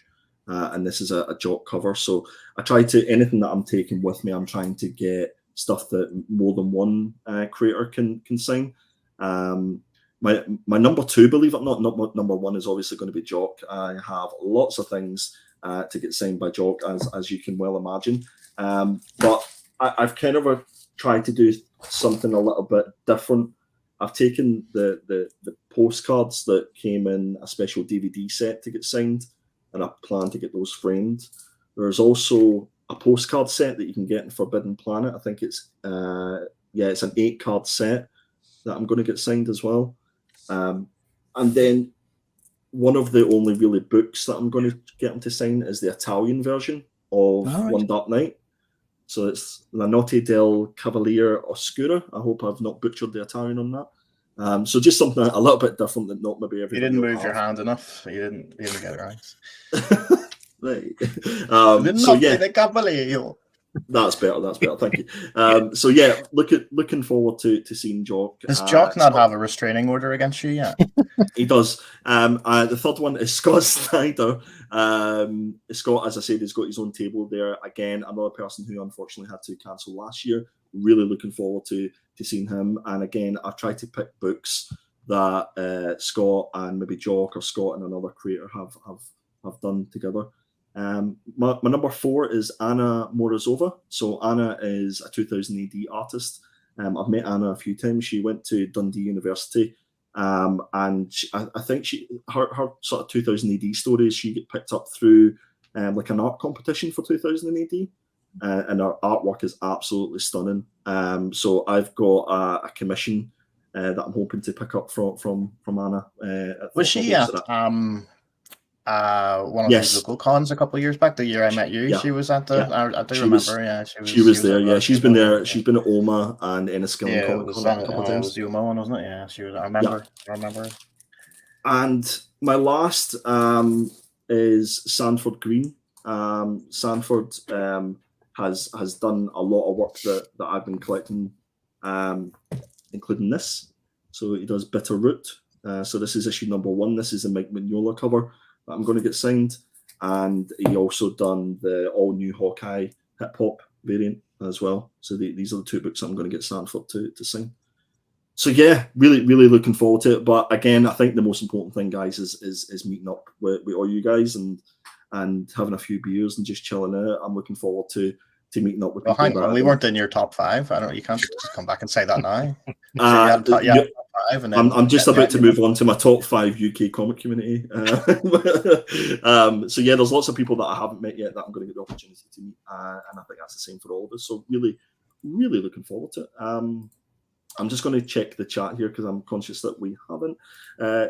and this is a Jock cover. So I try to, anything that I'm taking with me, I'm trying to get stuff that more than one creator can sign. My number 2, believe it or not number 1 is obviously going to be Jock. I have lots of things to get signed by Jock, as you can well imagine. But I've kind of tried to do something a little bit different. I've taken the postcards that came in a special DVD set to get signed, and I plan to get those framed. There's also a postcard set that you can get in Forbidden Planet. I think it's it's an 8-card set that I'm going to get signed as well. And then one of the only really books that I'm going to get them to sign is the Italian version of One Dark Night. So it's La Notte del Cavaliere Oscura. I hope I've not butchered the Italian on that. So just something a little bit different that not maybe everybody. You didn't move your hand enough. You didn't get it right. Right. The Cavaliere. That's better. Thank you. So yeah, looking forward to seeing Jock. Does Jock not have a restraining order against you yet? He does. The third one is Scott Snyder. Scott, as I said, has got his own table there. Again, another person who unfortunately had to cancel last year. Really looking forward to seeing him. And again, I've tried to pick books that Scott and maybe Jock or Scott and another creator have done together. My number 4 is Anna Morozova. So Anna is a 2000 AD artist. I've met Anna a few times. She went to Dundee University, and I think her sort of 2000 AD stories she get picked up through like an art competition for 2000 AD, and her artwork is absolutely stunning. So I've got a commission that I'm hoping to pick up from Anna. Was she at one of those local cons a couple of years back? The year I met you, she was at the. Yeah. I do remember. She was there. Yeah, she's been there. She's been at OMA and Enniskillen Comic Con a couple of times. It was the OMA one, wasn't it? Yeah, she was. I remember. And my last is Sanford Green. Sanford has done a lot of work that I've been collecting, including this. So he does Bitter Root. So this is issue number 1. This is a Mike Mignola cover that I'm going to get signed. and he also done the all new Hawkeye hip hop variant as well. So these are the 2 books I'm going to get Sanford to sign. So yeah, really looking forward to it. But again, I think the most important thing, guys, is meeting up with all you guys and having a few beers and just chilling out. I'm looking forward to meeting up with Well, people. hang on, we weren't in your top 5. I don't. You can't just come back and say that now. I'm just about to move on. on to my top 5 UK comic community. So yeah, there's lots of people that I haven't met yet that I'm going to get the opportunity to meet, and I think that's the same for all of us. So really looking forward to it. I'm just going to check the chat here because I'm conscious that we haven't.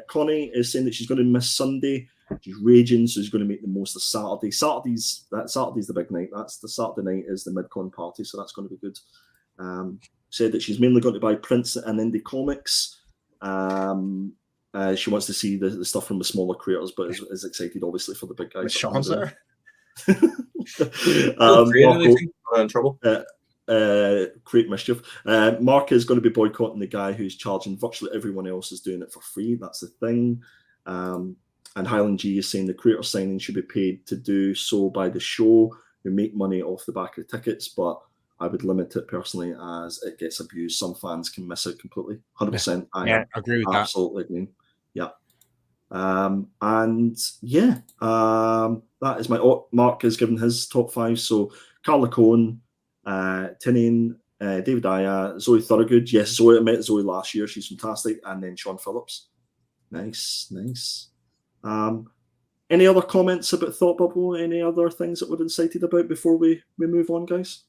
Connie is saying that she's going to miss Sunday. She's raging, so she's going to make the most of Saturday. Saturday's the big night. That's the Saturday night is the mid-con party, so that's going to be good. Said that she's mainly going to buy prints and indie comics. She wants to see the stuff from the smaller creators, but is excited obviously for the big guys. Sean's there. In trouble. Create mischief. Mark is going to be boycotting the guy who's charging virtually everyone else is doing it for free. That's the thing. And Highland G is saying the creator signing should be paid to do so by the show who make money off the back of the tickets, but I would limit it personally as it gets abused. Some fans can miss it completely. 100%. I agree with that. Absolutely agree. Yeah. And yeah, that is Mark has given his top 5. So Carla Cohen, Tinian, David Aya, Zoe Thorogood. Yes, Zoe. I met Zoe last year. She's fantastic. And then Sean Phillips. Nice. Any other comments about Thought Bubble? Any other things that we're excited about before we move on, guys?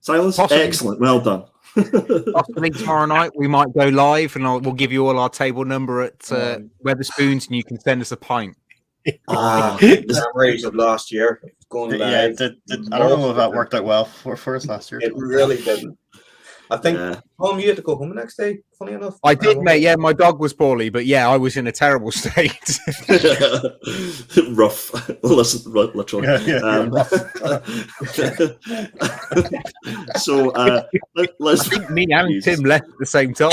Silence? Possibly. Excellent. Well done. Possibly tomorrow night we might go live and we'll give you all our table number at Weatherspoons and you can send us a pint. The memories of last year going live. Yeah, I don't know if that worked out well for us last year. It really didn't. I think, Tom, you had to go home the next day, funny enough. I did, mate. Yeah, my dog was poorly, but yeah, I was in a terrible state. Rough. Listen, literally. So let's. I think me and Tim left at the same time.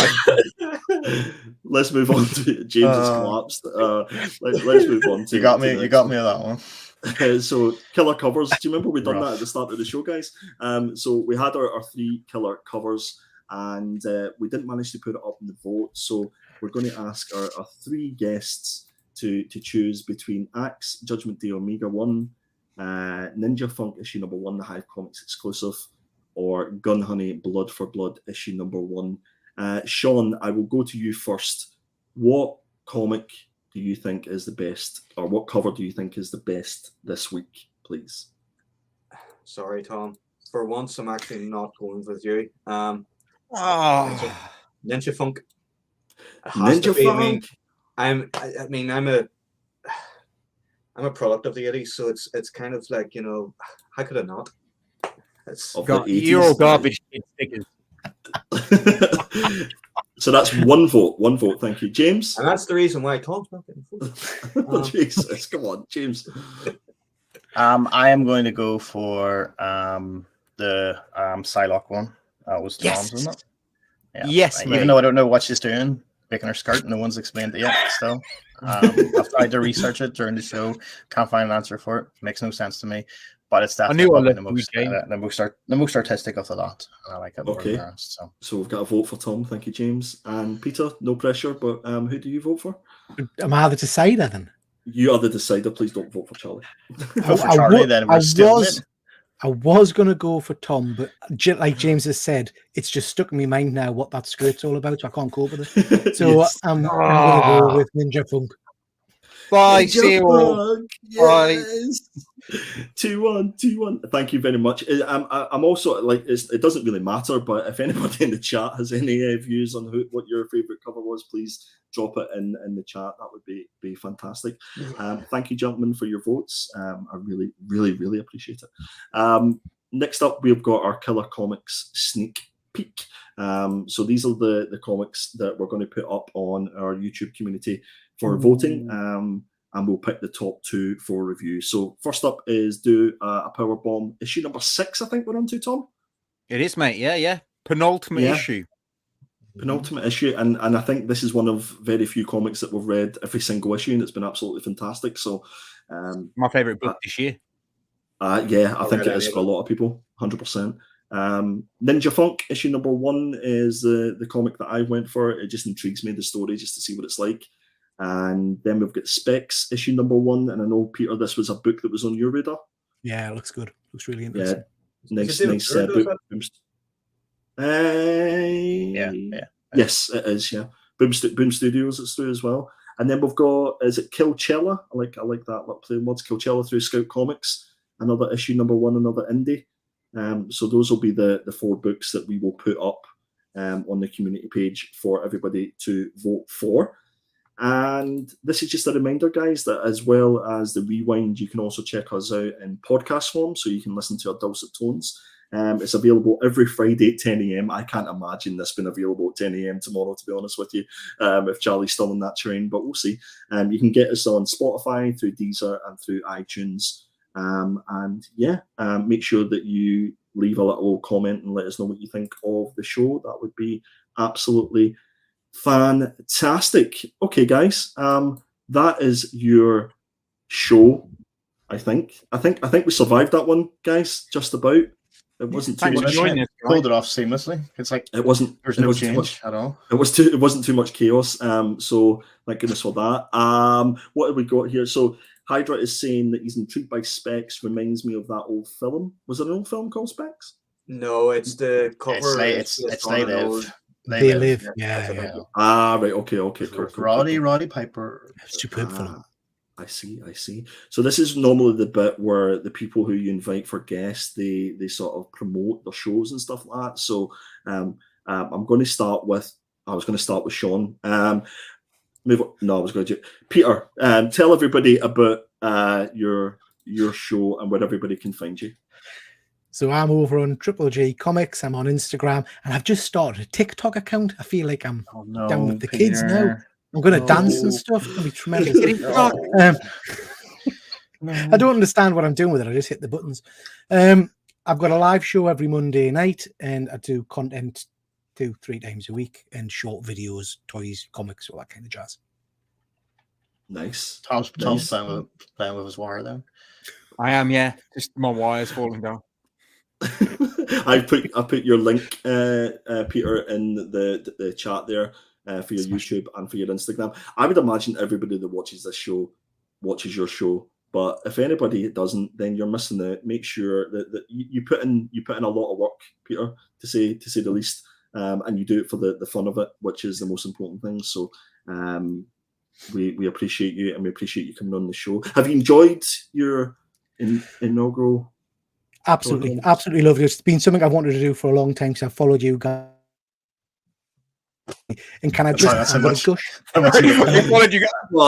Let's move on to James's collapsed. Let's move on to. You got me on that one. So killer covers. Do you remember we done that at the start of the show, guys? So we had our 3 killer covers, and we didn't manage to put it up in the vote. So we're going to ask our 3 guests to choose between Axe, Judgment Day Omega 1, Ninja Funk issue number 1, the Hive Comics exclusive, or Gun Honey Blood for Blood issue number 1. Sean, I will go to you first. What comic do you think is the best, or what cover do you think is the best this week, please? Sorry, Tom. For once, I'm actually not going with you. Ninja Funk. Ninja Funk. I'm a product of the 80s, so it's kind of like, how could I not? You're all garbage stickers. So that's one vote. Thank you, James. And that's the reason why Tom's not getting voted. Jesus, come on, James. I am going to go for the Psylocke one. That was Tom's, wasn't it? Yeah. Yes, even though I don't know what she's doing, picking her skirt, no one's explained it yet. Still, I've tried to research it during the show. Can't find an answer for it. Makes no sense to me. But it's definitely the most artistic of the lot. I like it more than the rest. So we've got a vote for Tom. Thank you, James. And Peter, no pressure, but who do you vote for? Am I the decider then? You are the decider. Please don't vote for Charlie. I was going to go for Tom, but like James has said, it's just stuck in my mind now what that skirt's all about. So I can't cope with it. So Yes. I'm going to go with Ninja Funk. Bye, see you all. Yes. 2-1. Thank you very much. I'm also like it doesn't really matter, but if anybody in the chat has any views on what your favorite cover was, please drop it in the chat. That would be fantastic. Thank you, gentlemen, for your votes. I really appreciate it. Next up, we've got our Killer Comics sneak peek. So these are the comics that we're going to put up on our YouTube community for voting, and we'll pick the top 2 for review. So first up is a Power Bomb issue number 6. I think we're on to, Tom. It is, mate. Yeah. Penultimate issue. penultimate issue, and I think this is one of very few comics that we've read every single issue, and it's been absolutely fantastic. So, My favourite book this year. yeah, I think it is for a lot of people, 100%. Ninja Funk issue number 1 is the comic that I went for. It just intrigues me, the story, just to see what it's like. And then we've got Specs issue number 1, and I know, Peter, this was a book that was on your radar. Yeah, it looks good. Looks really interesting. Yeah, nice book. Yes, it is. Yeah, Boom Studios it's through as well. And then we've got, is it Killcella? I like that. Like playing words. Killcella through Scout Comics. Another issue number 1, another indie. So those will be the 4 books that we will put up on the community page for everybody to vote for. And this is just a reminder, guys, that as well as the Rewind, you can also check us out in podcast form, so you can listen to our dulcet tones. It's available every Friday at 10 a.m. I can't imagine this being available at 10 a.m. tomorrow, to be honest with you, if Charlie's still on that train, but we'll see. You can get us on Spotify, through Deezer, and through iTunes. And yeah, make sure that you leave a little comment and let us know what you think of the show. That would be absolutely fantastic. Okay, guys, that is your show. I think we survived that one, guys. Just about. It wasn't too much. Pulled it off seamlessly. It's like it wasn't. There's no change at all. It wasn't too much chaos. So thank goodness for that. What have we got here? So Hydra is saying that he's intrigued by Specs. Reminds me of that old film. Was it an old film called Specs? No, it's the cover. It's They Live. They Live. Yeah. Right. Okay. Cool. Roddy Piper. Superb film. I see. So this is normally the bit where the people who you invite for guests, they sort of promote their shows and stuff like that. So I was going to start with Sean. I was going to Peter. Tell everybody about your show and where everybody can find you. So I'm over on Triple G Comics. I'm on Instagram, and I've just started a TikTok account. I feel like I'm down with the kids now. I'm going to dance and stuff. It's going to be tremendous. I don't understand what I'm doing with it. I just hit the buttons. I've got a live show every Monday night, and I do content 2-3 times a week, and short videos, toys, comics, all that kind of jazz. Nice. Tom's playing with his wire there. I am, yeah. Just my wire's falling down. I put your link, Peter, in the chat there for your YouTube and for your Instagram. I would imagine everybody that watches this show watches your show, but if anybody doesn't, then you're missing out. Make sure that you put in a lot of work, Peter, to say the least, and you do it for the fun of it, which is the most important thing. So we appreciate you, and we appreciate you coming on the show. Have you enjoyed your inaugural? Absolutely lovely. It's been something I've wanted to do for a long time because I've followed you guys. And can I just gush? Well,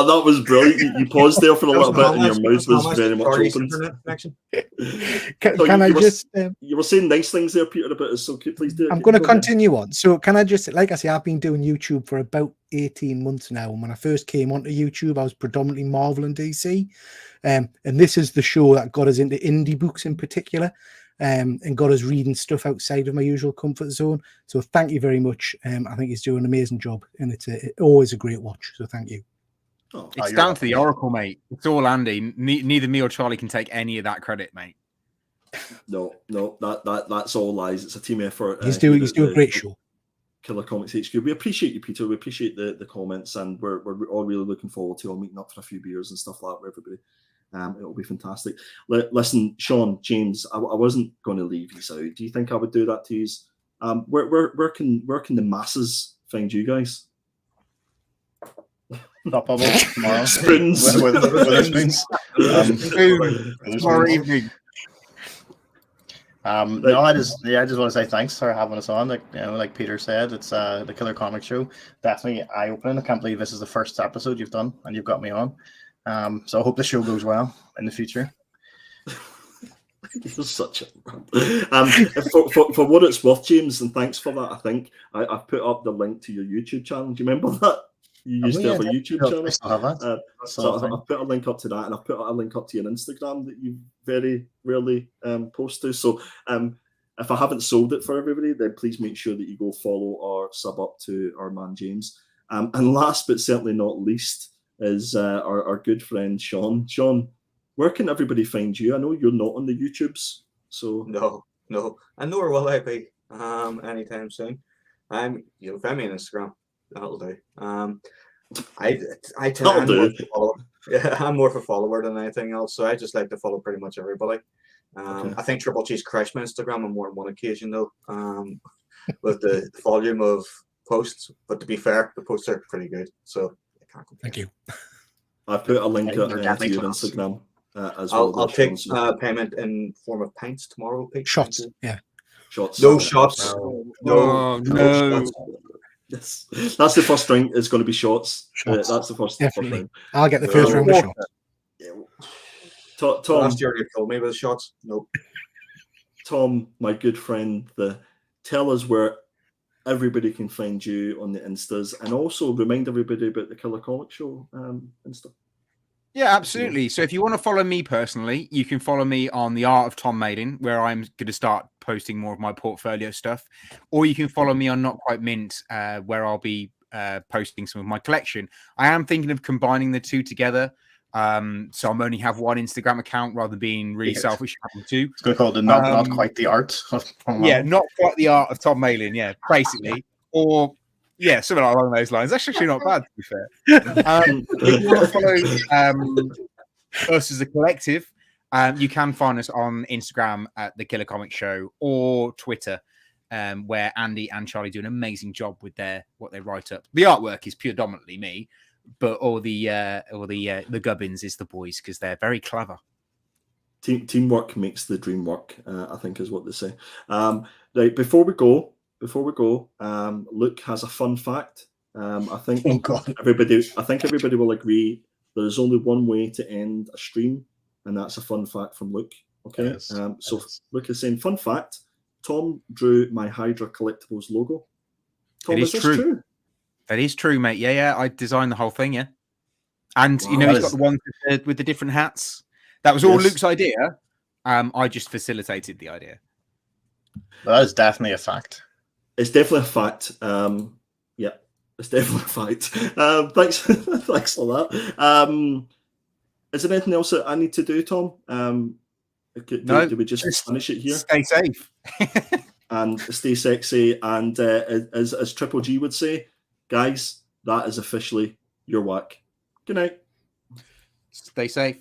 that was brilliant. You paused there for a little bit, and your mouth was very much open. You were saying nice things there, Peter, about us. So please do. I'm going to continue on. So can I just, like I say, I've been doing YouTube for about 18 months now. And when I first came onto YouTube, I was predominantly Marvel and DC. And this is the show that got us into indie books in particular. And got us reading stuff outside of my usual comfort zone. So thank you very much. I think he's doing an amazing job, and it's always a great watch. So thank you. It's down to the Oracle, mate. It's all Andy. Neither me or Charlie can take any of that credit, mate. No, that's all lies. It's a team effort. He's doing a great show. Killer Comics HQ. We appreciate you, Peter. We appreciate the comments, and we're all really looking forward to meeting up for a few beers and stuff like that with everybody. It'll be fantastic. Listen, Sean, James, I wasn't going to leave you out. Do you think I would do that to you? Where can the masses find you guys? Not bubble tomorrow. Spoons. with spoons. Tomorrow evening. No, I just want to say thanks for having us on. Like Peter said, it's the Killer Comics Show. Definitely eye-opening. I can't believe this is the first episode you've done, and you've got me on. So I hope the show goes well in the future. You're such a for what it's worth, James, and thanks for that. I think I've put up the link to your YouTube channel. Do you remember that? You used to have a YouTube channel. I still have that. So I've put a link up to that, and I've put a link up to your Instagram that you very rarely post to. So if I haven't sold it for everybody, then please make sure that you go follow or sub up to our man James. And last but certainly not least is our good friend Sean. Sean, where can everybody find you? I know you're not on the YouTubes, so No, and nor will I be anytime soon. Find me on Instagram. That'll do. I tend That'll do. I'm more of a follower than anything else, so I just like to follow pretty much everybody. Okay. I think Triple G's crashed my Instagram on more than one occasion though, with the volume of posts. But to be fair, the posts are pretty good, so I can't complain. Thank you. I put a link They're to definitely your class. Instagram as well. I'll there, take Sean, so- payment in form of pints tomorrow. Pete. Shots. Yeah. shots. No shots. No. shots. Yes, that's the first drink. It's going to be shots. Shots. That's the first Definitely. round. I'll get the first round of shots. Yeah. Tom, Last year you killed me with shots. Nope. Tom, my good friend, tell us where everybody can find you on the Instas, and also remind everybody about the Killer Comic Show Insta. Yeah, absolutely. So if you want to follow me personally, you can follow me on The Art of Tom Maiden, where I'm going to start posting more of my portfolio stuff. Or you can follow me on Not Quite Mint, where I'll be posting some of my collection. I am thinking of combining the two together. So I'm only have one Instagram account rather than being really selfish having two. It's going to call it not quite the art. Yeah, Not Quite the Art of Tom Maiden. Yeah, basically. Or yeah, something along those lines. That's actually not bad, to be fair. If you want to follow us as a collective, you can find us on Instagram at The Killer Comic Show or Twitter, where Andy and Charlie do an amazing job with what they write up. The artwork is predominantly me, but all the gubbins is the boys because they're very clever. Teamwork makes the dream work, I think is what they say. Right, before we go, Luke has a fun fact. I think everybody will agree there's only one way to end a stream, and that's a fun fact from Luke. Okay, Yes, so Luke is saying, fun fact: Tom drew my Hydra Collectibles logo. Tom, It is this true. That is true, mate. Yeah, I designed the whole thing. Yeah, and Wow, you know that he's got is- the one with the different hats. That was all Yes. Luke's idea. I just facilitated the idea. That is definitely a fact. It's definitely a fact. Yeah, it's definitely a fact. Thanks, thanks for that. Is there anything else that I need to do, Tom? No, do we just finish it here Stay safe. and stay sexy? And as Triple G would say, guys, that is officially your whack. Good night. Stay safe.